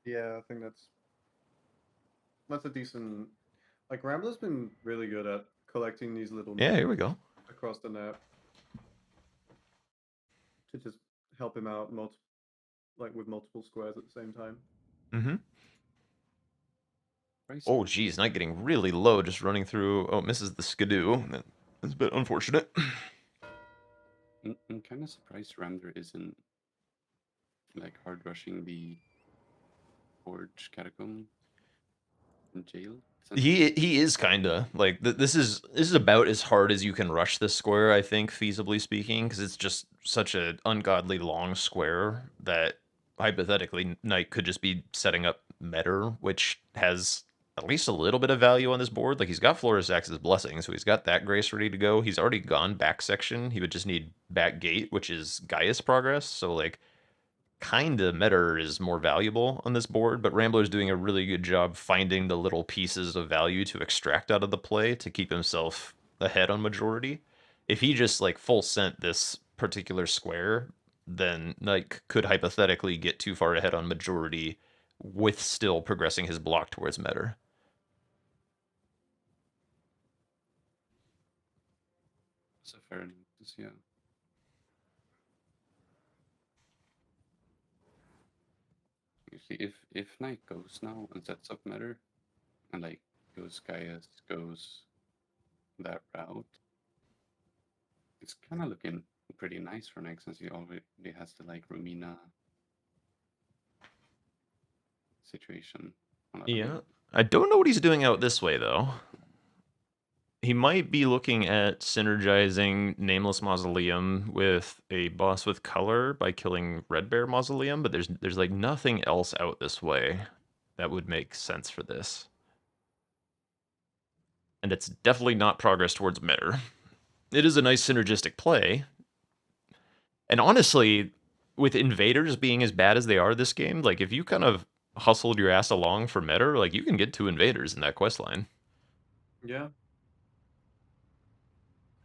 Yeah, I think that's a decent. Like Rambler's been really good at collecting these little Yeah, here we nuggets go. across the net to just help him out with multiple squares at the same time. Mm-hmm. Right. Oh, geez, Knight getting really low just running through. Oh, misses the Skidoo. That's a bit unfortunate. I'm kind of surprised Rambler isn't like hard rushing the Forge Catacomb in jail. He is kinda like this is about as hard as you can rush this square, I think, feasibly speaking, because it's just such an ungodly long square that hypothetically Knight could just be setting up Metter, which has at least a little bit of value on this board. Like he's got Floris Axe's Blessing, so he's got that Grace ready to go. He's already gone back section. He would just need back gate, which is Gaius Progress. So like kinda Metter is more valuable on this board, but Rambler's doing a really good job finding the little pieces of value to extract out of the play to keep himself ahead on majority. If he just like full sent this particular square, then Nike could hypothetically get too far ahead on majority with still progressing his block towards Metter. So fair enough. Yeah. You see, if Knight goes now and sets up Matter, and like goes Gaius, goes that route, it's kind of looking pretty nice for Knight since he already has the like Romina situation. Yeah. I don't know what he's doing out this way though. He might be looking at synergizing Nameless Mausoleum with a boss with color by killing Red Bear Mausoleum, but there's like nothing else out this way that would make sense for this. And it's definitely not progress towards Metter. It is a nice synergistic play. And honestly, with invaders being as bad as they are this game, like if you kind of hustled your ass along for Metter, like you can get 2 invaders in that quest line. Yeah,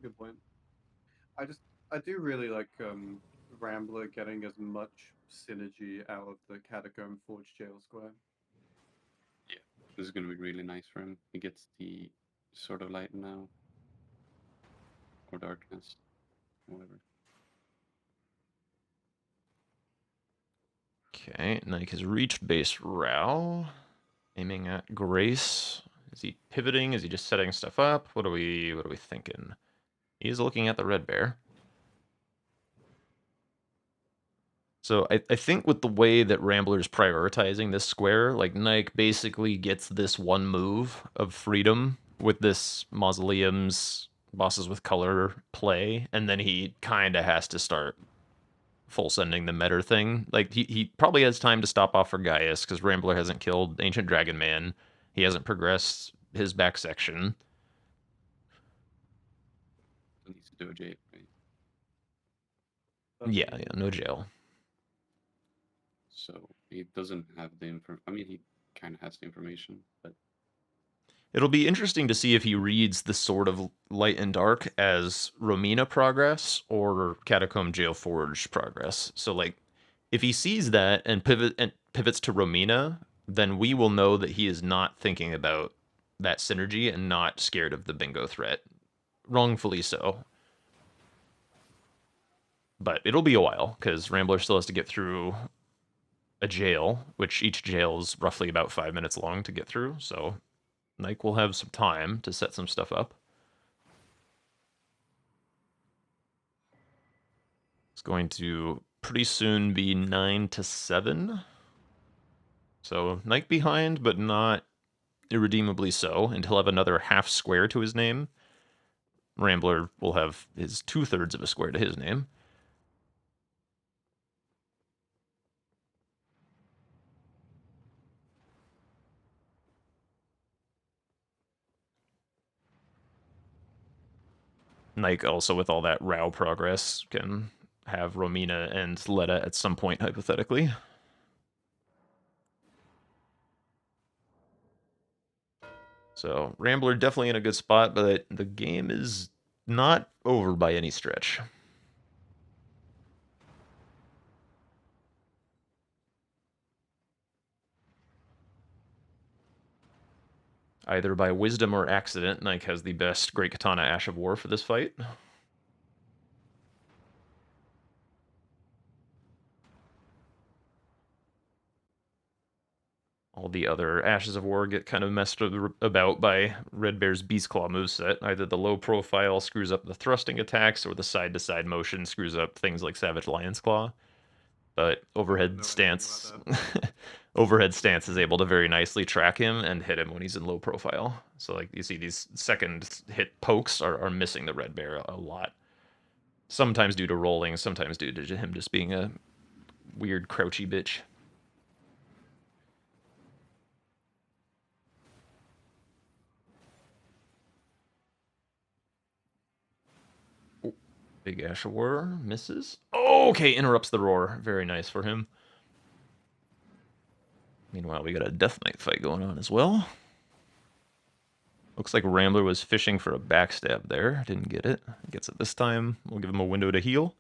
good point. I do really like Rambler getting as much synergy out of the Catacomb Forge Jail Square. Yeah, this is gonna be really nice for him. He gets the Sword of Light now, or Darkness, whatever. Okay, Nike has reached base Rao. Aiming at Grace. Is he pivoting? Is he just setting stuff up? What are we thinking? He is looking at the red bear. So I think with the way that Rambler's prioritizing this square, like Nike basically gets this one move of freedom with this Mausoleum's Bosses with Color play, and then he kind of has to start full sending the meta thing. Like he probably has time to stop off for Gaius because Rambler hasn't killed Ancient Dragon Man. He hasn't progressed his back section. He needs to do a J, right? Yeah, no jail. So he doesn't have the info. I mean, he kind of has the information, but It'll be interesting to see if he reads the Sword of Light and Dark as Romina progress or Catacomb Jail Forge progress. So like, if he sees that and pivots to Romina, then we will know that he is not thinking about that synergy and not scared of the bingo threat. Wrongfully so. But it'll be a while, because Rambler still has to get through a jail, which each jail is roughly about 5 minutes long to get through, so Nike will have some time to set some stuff up. It's going to pretty soon be 9 to 7. So Nike behind, but not irredeemably so, and he'll have another half square to his name. Rambler will have his 2/3 of a square to his name. Nike also, with all that Rao progress, can have Romina and Letta at some point, hypothetically. So Rambler definitely in a good spot, but the game is not over by any stretch. Either by wisdom or accident, Nike has the best Great Katana Ash of War for this fight. All the other Ashes of War get kind of messed about by Red Bear's Beast Claw moveset. Either the low profile screws up the thrusting attacks, or the side-to-side motion screws up things like Savage Lion's Claw. But overhead stance, overhead stance is able to very nicely track him and hit him when he's in low profile. So like you see these second hit pokes are missing the Red Bear a lot. Sometimes due to rolling, sometimes due to him just being a weird crouchy bitch. Big Ash of War misses. Oh, okay, interrupts the roar. Very nice for him. Meanwhile, we got a Death Knight fight going on as well. Looks like Rambler was fishing for a backstab there. Didn't get it. Gets it this time. We'll give him a window to heal.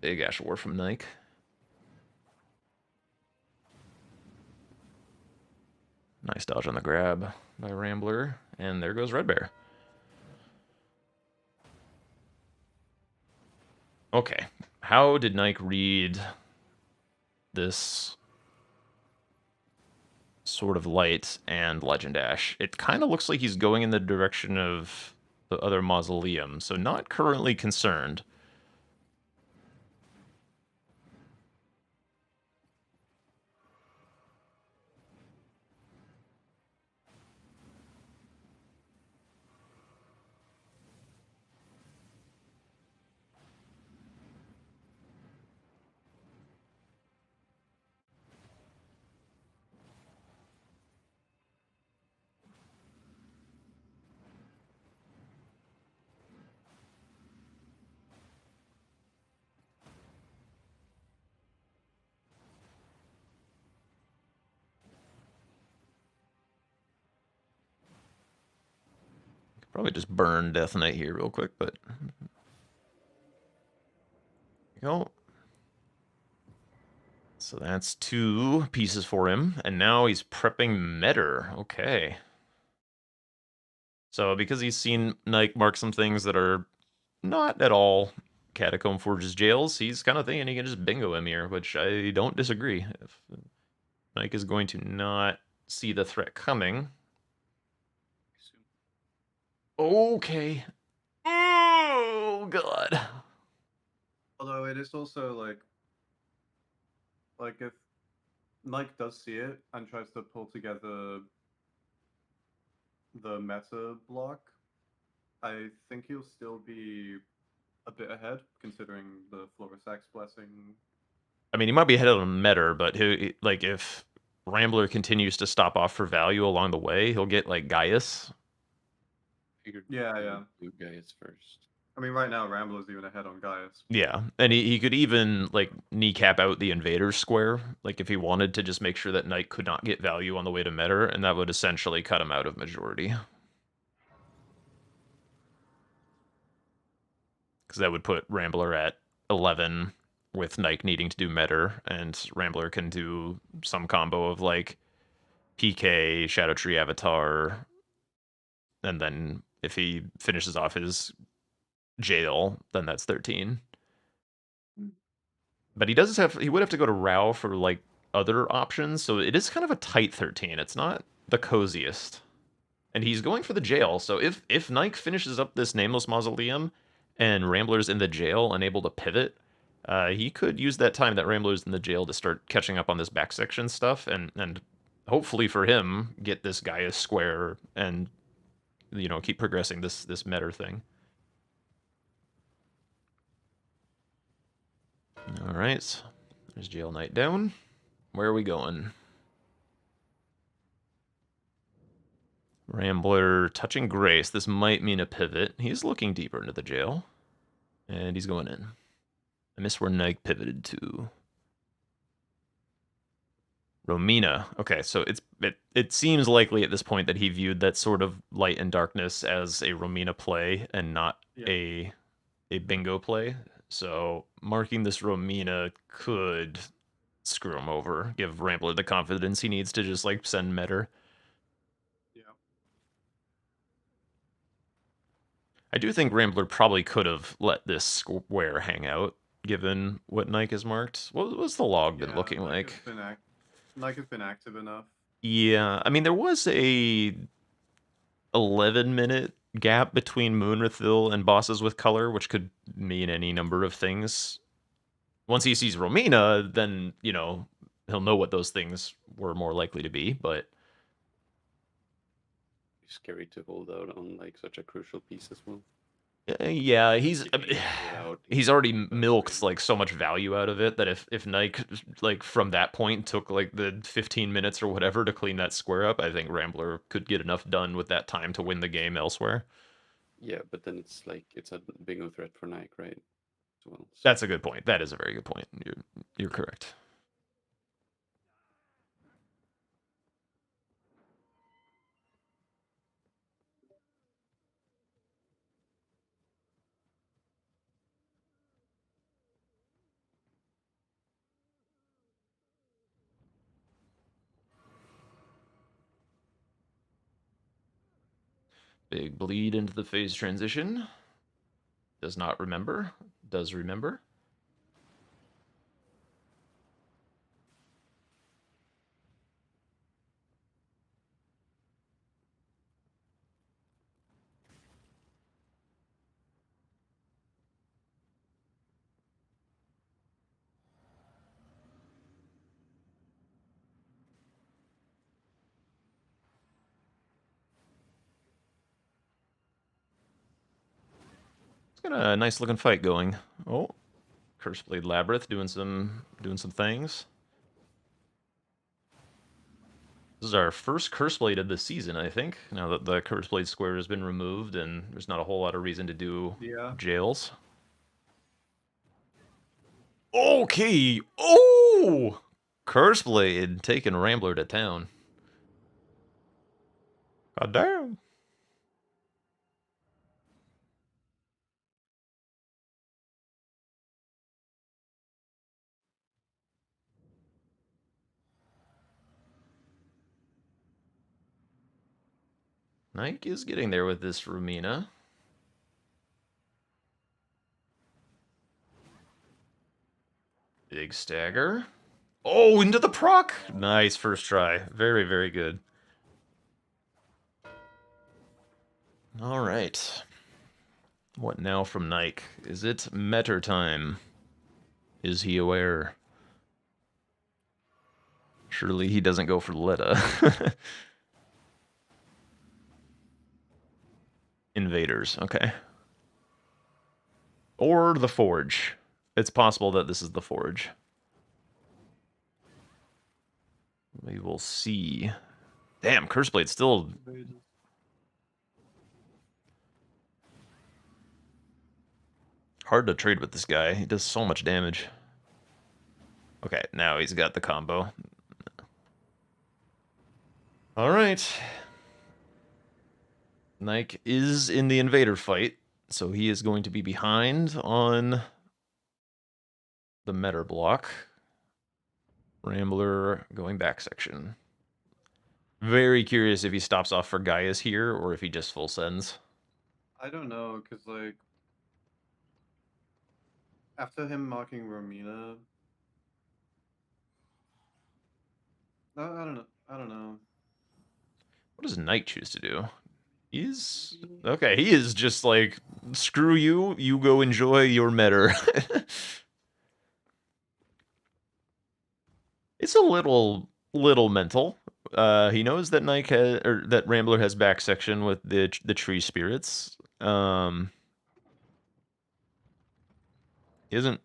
Big Ash of War from Nike. Nice dodge on the grab by Rambler. And there goes Red Bear. Okay. How did Nike read this Sword of Light and Legend Ash? It kind of looks like he's going in the direction of the other Mausoleum, so not currently concerned. Probably just burn Death Knight here real quick, but go. So that's 2 pieces for him, and now he's prepping Metter. Okay. So because he's seen Nike mark some things that are not at all Catacomb Forge's jails, he's kind of thinking he can just bingo him here, which I don't disagree. Nike is going to not see the threat coming. Okay. Oh, God. Although it is also like if Nike does see it and tries to pull together the meta block, I think he'll still be a bit ahead, considering the Florisax blessing. I mean, he might be ahead on Metter, but like if Rambler continues to stop off for value along the way, he'll get like Gaius. Figured Yeah, yeah. do Gaius first. I mean, right now Rambler's even ahead on Gaius. Yeah, and he could even like kneecap out the Invaders square, like if he wanted to just make sure that Knight could not get value on the way to Metter, and that would essentially cut him out of majority. Because that would put Rambler at 11 with Nike needing to do Metter, and Rambler can do some combo of like PK, Shadow Tree Avatar, and then if he finishes off his jail, then that's 13. But he would have to go to Rao for like other options, so it is kind of a tight 13. It's not the coziest. And he's going for the jail, so if Nike finishes up this Nameless Mausoleum and Rambler's in the jail, unable to pivot, he could use that time that Rambler's in the jail to start catching up on this back section stuff, and hopefully for him, get this Gaius square and, you know, keep progressing this meta thing. All right, there's Jail Knight down. Where are we going? Rambler touching Grace. This might mean a pivot. He's looking deeper into the jail. And he's going in. I miss where Nike pivoted to. Romina. Okay, so it seems likely at this point that he viewed that sort of light and darkness as a Romina play and not a bingo play. So marking this Romina could screw him over, give Rambler the confidence he needs to just like send Metter. Yeah. I do think Rambler probably could have let this square hang out, given what Nike has marked. What's the log been looking like? Nike has been active enough. Yeah, I mean, there was a 11-minute gap between Moonrathil and bosses with color, which could mean any number of things. Once he sees Romina, then, you know, he'll know what those things were more likely to be, but... It's scary to hold out on like such a crucial piece as well. Yeah, he's already milked crazy. like so much value out of it that if Nike like from that point took like the 15 minutes or whatever to clean that square up, I think Rambler could get enough done with that time to win the game elsewhere. Yeah, but then it's like it's a bingo threat for Nike, right? As well. So. That's a good point. That is a very good point. You're correct. Big bleed into the phase transition. Does not remember. Does remember. It's got a nice looking fight going. Oh, Curseblade Labyrinth doing some things. This is our first Curseblade of the season, I think. Now that the Curseblade square has been removed and there's not a whole lot of reason to do jails. Okay. Oh! Curseblade taking Rambler to town. God damn. Nike is getting there with this Rumina. Big stagger. Oh, into the proc! Nice first try. Very, very good. All right. What now from Nike? Is it Metter time? Is he aware? Surely he doesn't go for Letta. Invaders, okay. Or the Forge. It's possible that this is the Forge. We will see. Damn, Curseblade still... hard to trade with this guy. He does so much damage. Okay, now he's got the combo. Alright. Nike is in the invader fight, so he is going to be behind on the Metter block. Rambler going back section. Very curious if he stops off for Gaius here, or if he just full sends. I don't know, because, like, after him marking Romina... I don't know. I don't know. What does Knight choose to do? He's... okay, he is just like, screw you, you go enjoy your Metter. It's a little mental. He knows that Nike has, or that Rambler has back section with the tree spirits. Isn't,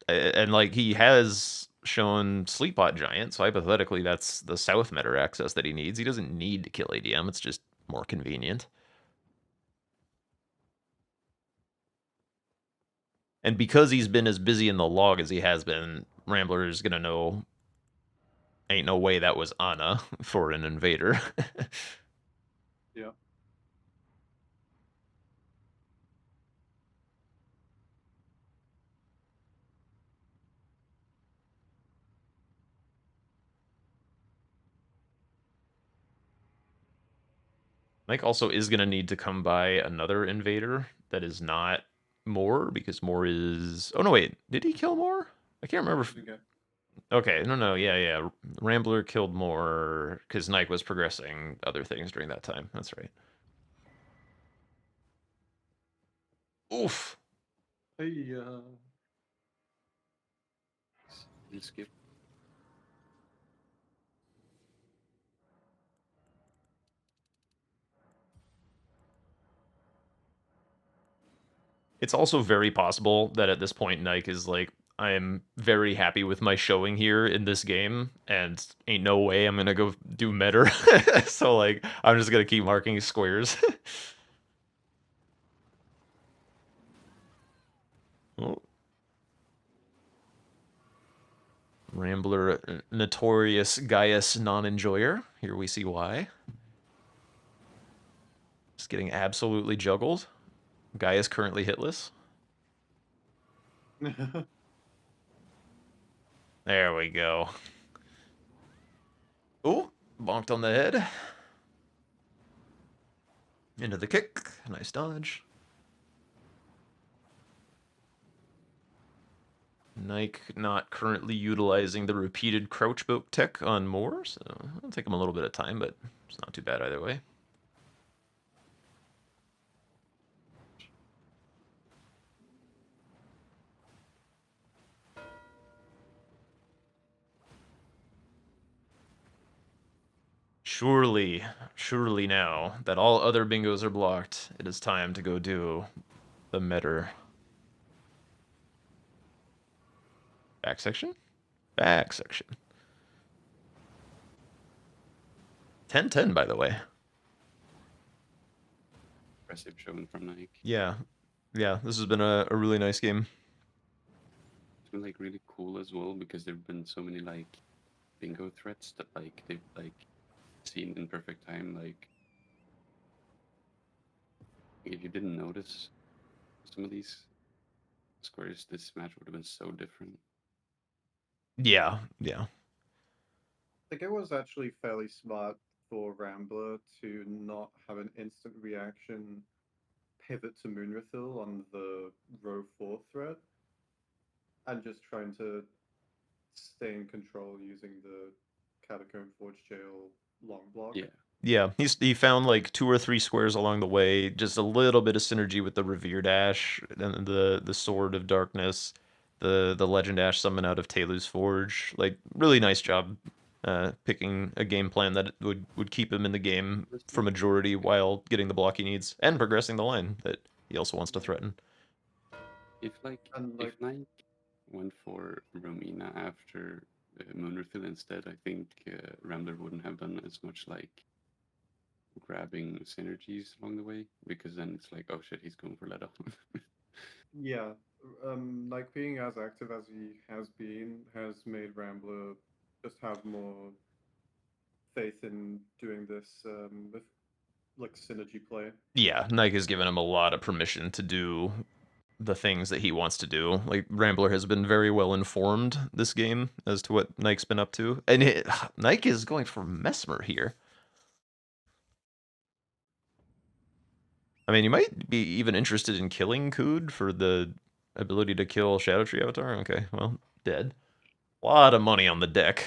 and like he has shown Sleepbot Giant, so hypothetically that's the South Metter access that he needs. He doesn't need to kill ADM, it's just more convenient. And because he's been as busy in the log as he has been, Rambler is gonna know ain't no way that was Ana for an invader. Yeah. Mike also is going to need to come by another invader that is not Moore, because Moore is... oh, no, wait. Did he kill Moore? I can't remember. Okay, no, yeah. Rambler killed Moore because Nike was progressing other things during that time. That's right. Oof. Hey, Skip. It's also very possible that at this point Nike is like, I am very happy with my showing here in this game, and ain't no way I'm gonna go do Metter. So like, I'm just gonna keep marking squares. Oh. Rambler, notorious Gaius non-enjoyer. Here we see why. Just getting absolutely juggled. Gaius currently hitless. There we go. Ooh, bonked on the head. Into the kick. Nice dodge. Nike not currently utilizing the repeated crouch boat tech on Moore, so it'll take him a little bit of time, but it's not too bad either way. Surely now that all other bingos are blocked, it is time to go do the Metter. Back section? Back section. 10-10, by the way. Impressive showing from Nike. Yeah, this has been a really nice game. It's been like really cool as well because there've been so many like bingo threats that like they've like seen in perfect time. Like if you didn't notice some of these squares, this match would have been so different. Yeah. I think it was actually fairly smart for Rambler to not have an instant reaction pivot to Moonrathil on the row 4 threat, and just trying to stay in control using the Catacomb Forge Jail long block. Yeah. Yeah, he found like 2 or 3 squares along the way, just a little bit of synergy with the Revered Ash and the Sword of Darkness, the Legend Ash summon out of Telu's Forge. Like, really nice job picking a game plan that would keep him in the game for majority while getting the block he needs and progressing the line that he also wants to threaten. If Nike went for Romina after Moonrefill instead, I think Rambler wouldn't have done as much like grabbing synergies along the way, because then it's like, oh shit, he's going for let off. Yeah, like being as active as he has been has made Rambler just have more faith in doing this with like synergy play. Yeah, Nike has given him a lot of permission to do the things that he wants to do. Like, Rambler has been very well informed this game as to what Nike's been up to. And Nike is going for Mesmer here. I mean, you might be even interested in killing Kood for the ability to kill Shadow Tree Avatar. Okay, well, dead. A lot of money on the deck.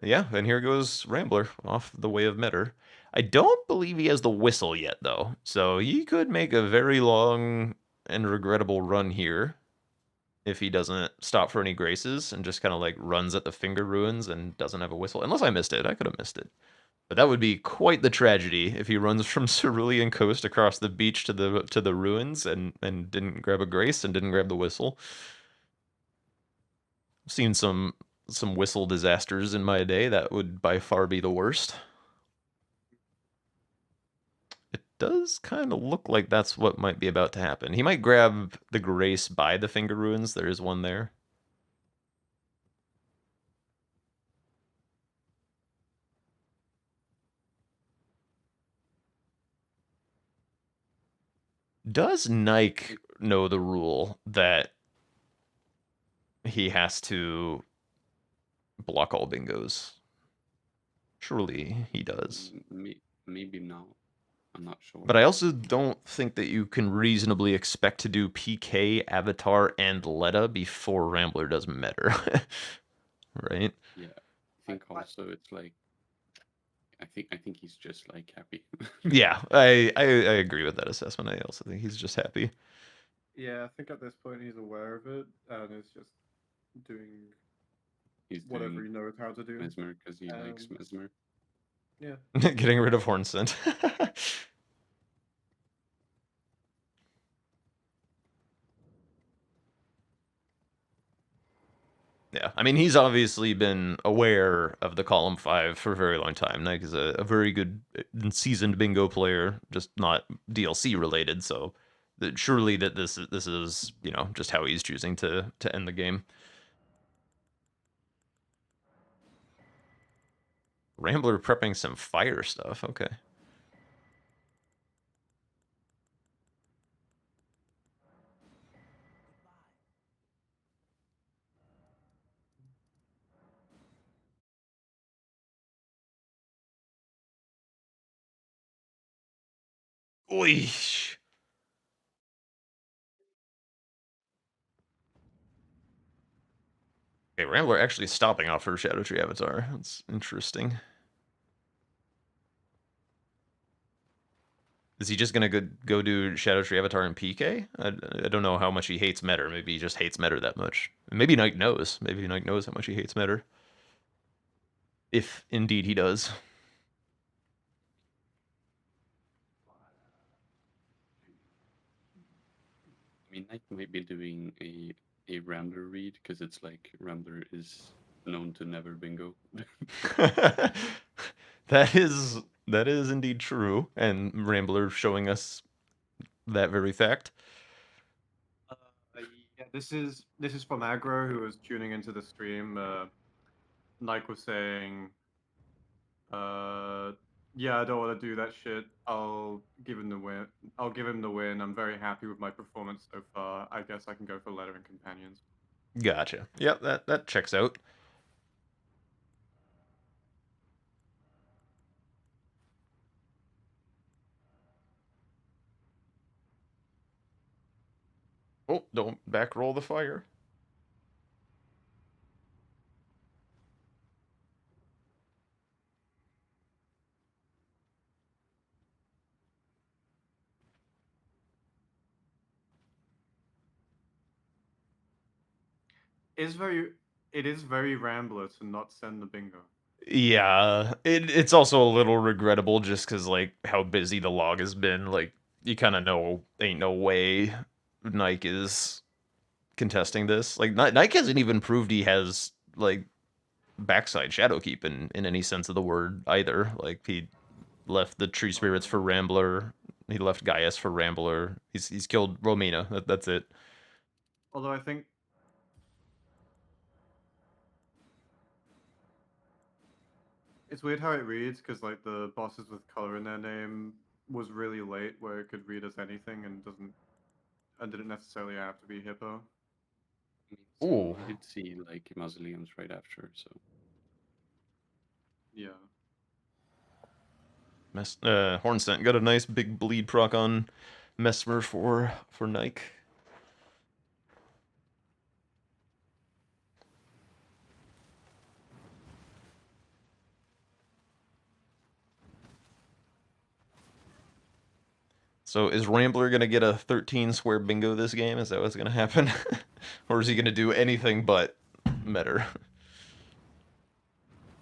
Yeah, and here goes Rambler off the way of Metter. I don't believe he has the whistle yet, though, so he could make a very long and regrettable run here if he doesn't stop for any graces and just kind of like runs at the finger ruins and doesn't have a whistle. Unless I missed it. I could have missed it. But that would be quite the tragedy if he runs from Cerulean Coast across the beach to the ruins and didn't grab a grace and didn't grab the whistle. I've seen some whistle disasters in my day. That would by far be the worst. It does kind of look like that's what might be about to happen. He might grab the grace by the finger ruins. There is one there. Does Nike know the rule that he has to block all bingos? Surely he does. Maybe not. I'm not sure. But I also don't think that you can reasonably expect to do PK, Avatar, and Letta before Rambler does Metter. Right? Yeah. I think also it's like I think he's just like happy. Yeah, I agree with that assessment. I also think he's just happy. Yeah, I think at this point he's aware of it and is just doing whatever he knows how to do. Mesmer because he likes Mesmer. Yeah. Getting rid of Horn Scent. Yeah, I mean, he's obviously been aware of the Column 5 for a very long time. Nike is a very good seasoned bingo player, just not DLC related, so surely that this is, you know, just how he's choosing to end the game. Rambler prepping some fire stuff, okay. Oish. Okay, Rambler actually stopping off her Shadow Tree Avatar. That's interesting. Is he just gonna go do Shadow Tree Avatar and PK? I don't know how much he hates Metter. Maybe he just hates Metter that much. Maybe Nike knows. Maybe Nike knows how much he hates Metter. If indeed he does. I mean, Nike might be doing a Rambler read because it's like Rambler is known to never bingo. That is indeed true, and Rambler showing us that very fact. Yeah, this is from Aggro, who was tuning into the stream. Nike was saying, yeah, I don't want to do that shit. I'll give him the win. I'll give him the win. I'm very happy with my performance so far. I guess I can go for Letter and Companions. Gotcha. Yep, that checks out. Oh, don't back roll the fire. it is very Rambler to not send the bingo. Yeah, it's also a little regrettable just because, like, how busy the log has been. Like, you kind of know ain't no way Nike is contesting this. Like, Nike hasn't even proved he has, like, backside Shadowkeep in any sense of the word either. Like, he left the Tree Spirits for Rambler. He left Gaius for Rambler. He's killed Romina. That's it. Although I think it's weird how it reads because like the bosses with color in their name was really late, where it could read as anything and didn't necessarily have to be hippo. I mean, Ooh. we did see like mausoleums right after, so Yeah. Hornsent got a nice big bleed proc on Mesmer for Nike. So is Rambler gonna get a 13 square bingo this game? Is that what's gonna happen? Or is he gonna do anything but Metter? I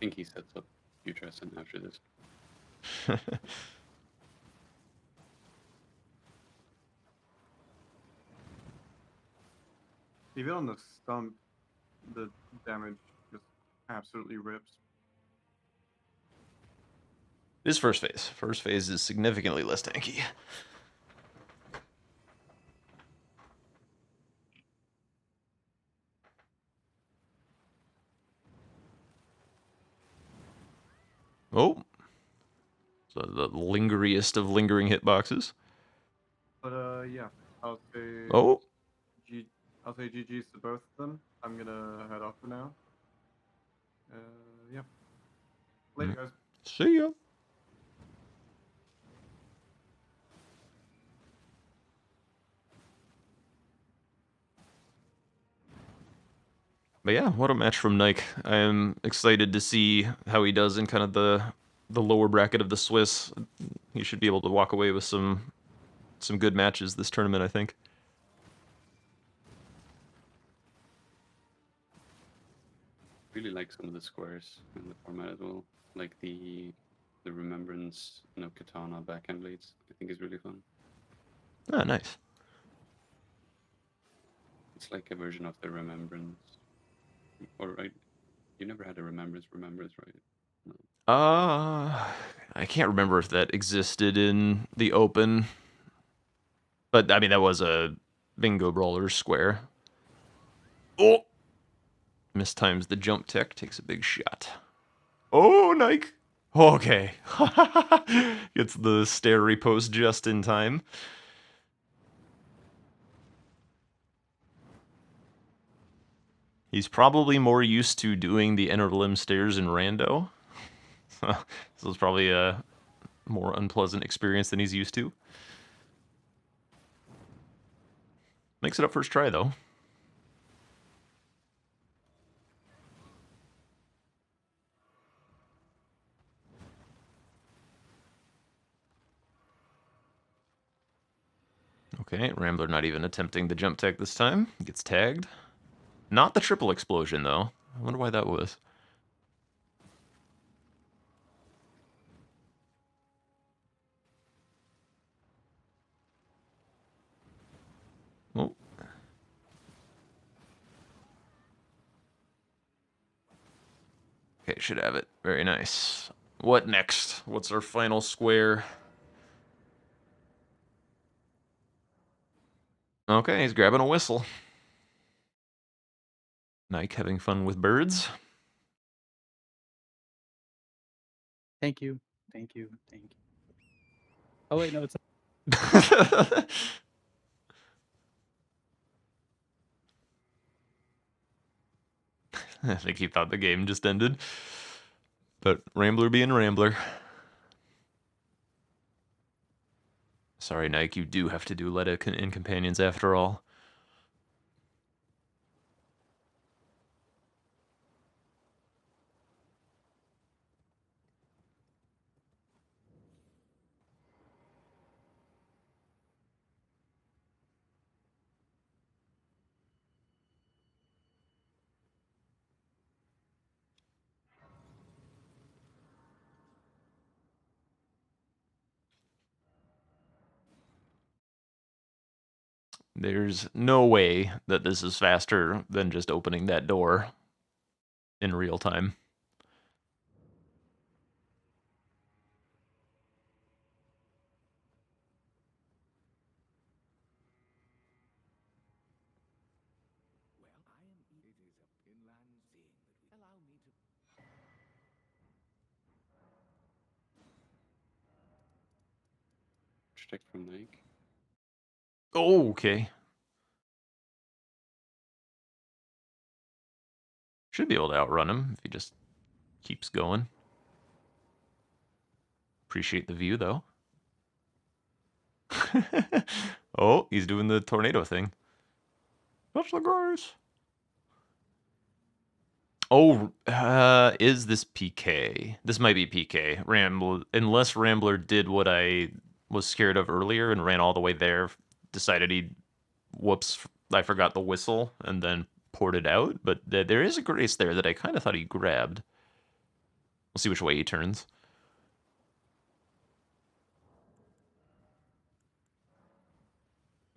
think he sets up future SN after this. Even on the stump, the damage just absolutely rips. This first phase. First phase is significantly less tanky. Oh. So the lingeriest of lingering hitboxes. But yeah, I'll say Oh. I'll say GG's to both of them. I'm gonna head off for now. Yeah. Later, guys. See ya. But yeah, what a match from Nike. I am excited to see how he does in kind of the lower bracket of the Swiss. He should be able to walk away with some good matches this tournament, I think. Really like some of the squares in the format as well, like the Remembrance Katana backhand blades. I think is really fun. Ah, nice. It's like a version of the Remembrance, or right? You never had a Remembrance, right? No. I can't remember if that existed in the open, but I mean that was a bingo brawlers square. Oh, mistimes the jump tech, takes a big shot. Oh, Nike. Okay, gets the stair repost just in time. He's probably more used to doing the inner limb stairs in rando. This is probably a more unpleasant experience than he's used to. Makes it up first try, though. Okay, Rambler not even attempting the jump tag this time. Gets tagged. Not the triple explosion, though. I wonder why that was. Oh. Okay, should have it. Very nice. What next? What's our final square? Okay, he's grabbing a whistle. Nike having fun with birds. Thank you. Thank you. Thank you. Oh, wait, no, it's. I think he thought the game just ended. But Rambler being Rambler. Sorry, Nike, you do have to do Letta in Companions after all. There's no way that this is faster than just opening that door in real time. Check from Nike. Oh, okay. Should be able to outrun him if he just keeps going. Appreciate the view, though. Oh, he's doing the tornado thing. Touch the grass. Oh, is this PK? This might be PK. Unless Rambler did what I was scared of earlier and ran all the way there, decided he'd, whoops, I forgot the whistle, and then poured it out. But there is a grace there that I kind of thought he grabbed. We'll see which way he turns.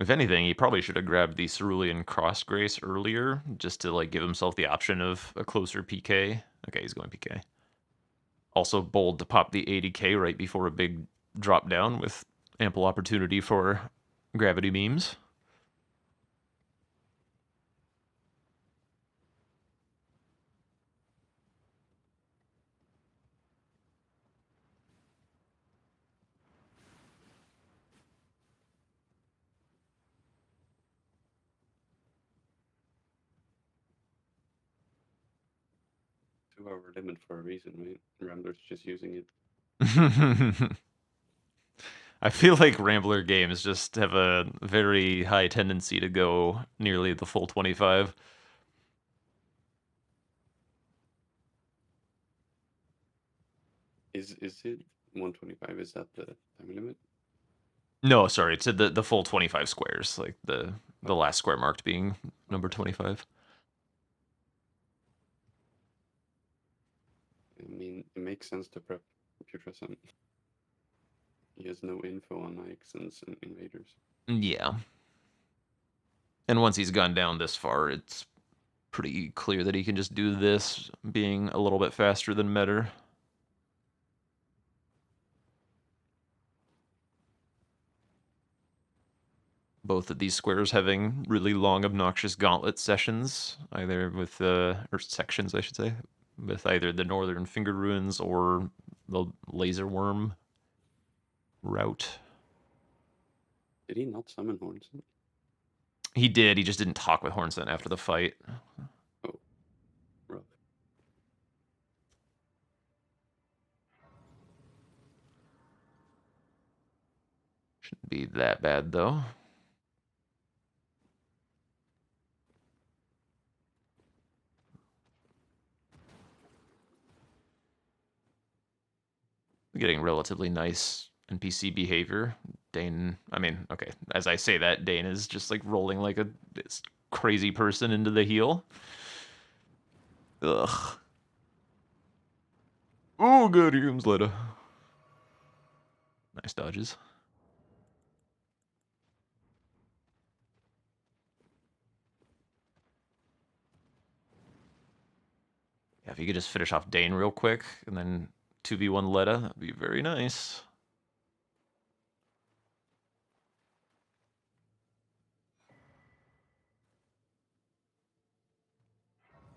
If anything, he probably should have grabbed the Cerulean Cross Grace earlier, just to like give himself the option of a closer PK. Okay, he's going PK. Also bold to pop the 80k right before a big drop down with ample opportunity for gravity beams. Two-hour limit for a reason, right? Rambler's just using it. I feel like Rambler games just have a very high tendency to go nearly the full 25. Is it 125? Is that the time limit? No, sorry, it's the full 25 squares, like the last square marked being number 25. I mean, it makes sense to prep Putrasan. He has no info on Nikes and invaders. Yeah. And once he's gone down this far, it's pretty clear that he can just do this, being a little bit faster than Metter. Both of these squares having really long, obnoxious gauntlet sessions, either with, or sections, I should say, with either the Northern Finger Ruins or the Laser Worm route. Did he not summon Hornson? He did, he just didn't talk with Hornson after the fight. Oh, rough. Shouldn't be that bad, though. Getting relatively nice NPC behavior. Dane, I mean, okay, as I say that, Dane is just like rolling like a crazy person into the heel. Ugh. Oh, good, here comes Leda. Nice dodges. Yeah, if you could just finish off Dane real quick and then 2v1 Leda, that'd be very nice.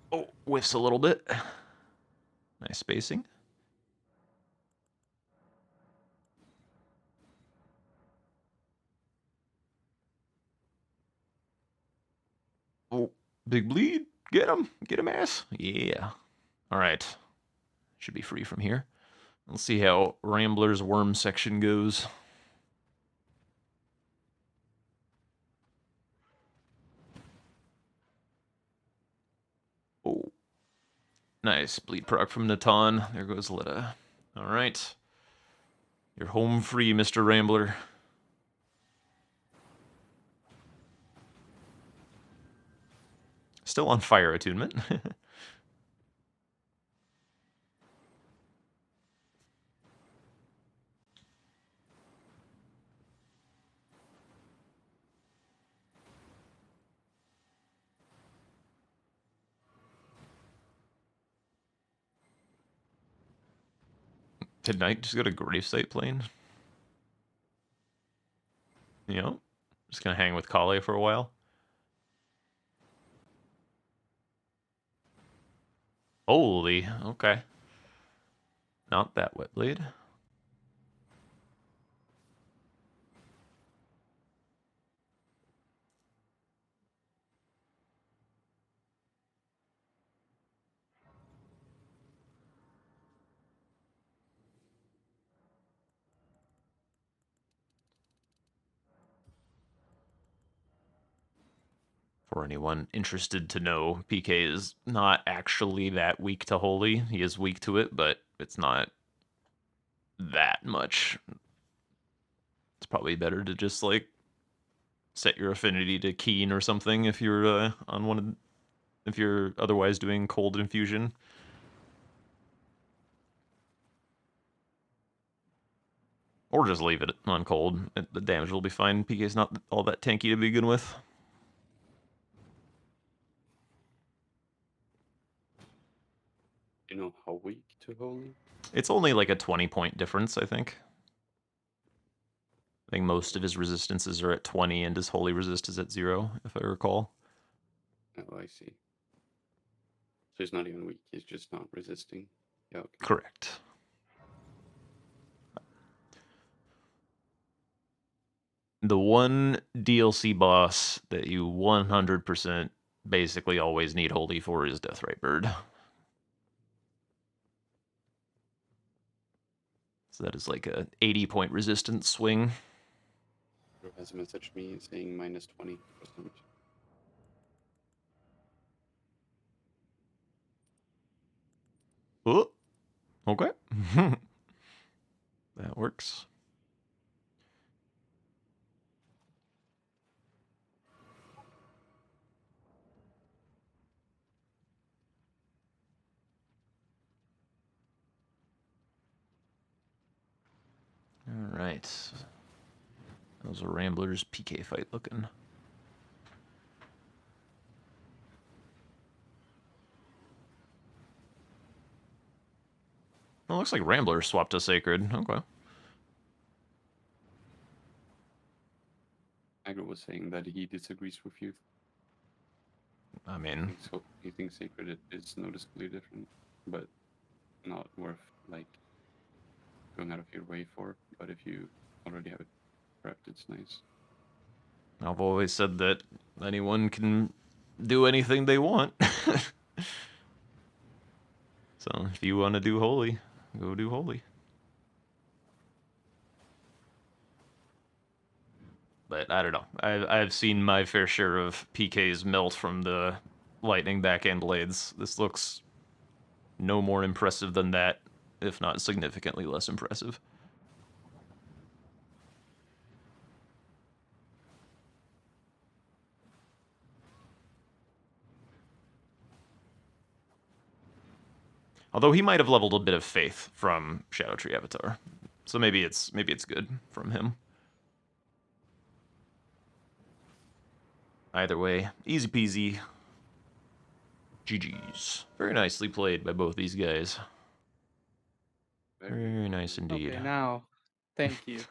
Oh, whiffs a little bit. Nice spacing. Oh, big bleed. Get him. Get him, ass. Yeah. All right. Should be free from here. Let's see how Rambler's worm section goes. Oh. Nice. Bleed proc from Natan. There goes Lita. All right. You're home free, Mr. Rambler. Still on fire attunement. Did Knight just go to Gravesite Plane? You know, just gonna hang with Kale for a while. Holy, okay. Not that wet blade. For anyone interested to know, PK is not actually that weak to Holy. He is weak to it, but it's not that much. It's probably better to just like set your affinity to Keen or something if you're on one of, if you're otherwise doing cold infusion. Or just leave it on cold. The damage will be fine. PK's not all that tanky to begin with. You know how weak to Holy? It's only like a 20-point difference, I think. I think most of his resistances are at 20 and his holy resist is at 0, if I recall. Oh, I see. So he's not even weak, he's just not resisting. Yeah, okay. Correct. The one DLC boss that you 100% basically always need holy for is Deathrite Bird. So that is like a 80-point resistance swing. Drew has messaged me saying minus 20%. Oh, okay. That works. All right. How's a Rambler's PK fight looking? Oh, looks like Rambler swapped to Sacred. Okay. Agro was saying that he disagrees with you. I mean, So he thinks Sacred is noticeably different, but not worth like going out of your way for. But if you already have it prepped, it's nice. I've always said that anyone can do anything they want. So if you want to do holy, go do holy. But I don't know. I've seen my fair share of PKs melt from the lightning backhand blades. This looks no more impressive than that, if not significantly less impressive. Although he might have leveled a bit of faith from Shadow Tree Avatar, so maybe it's good from him. Either way, easy peasy. GG's. Very nicely played by both these guys. Very nice indeed. Okay, now, thank you.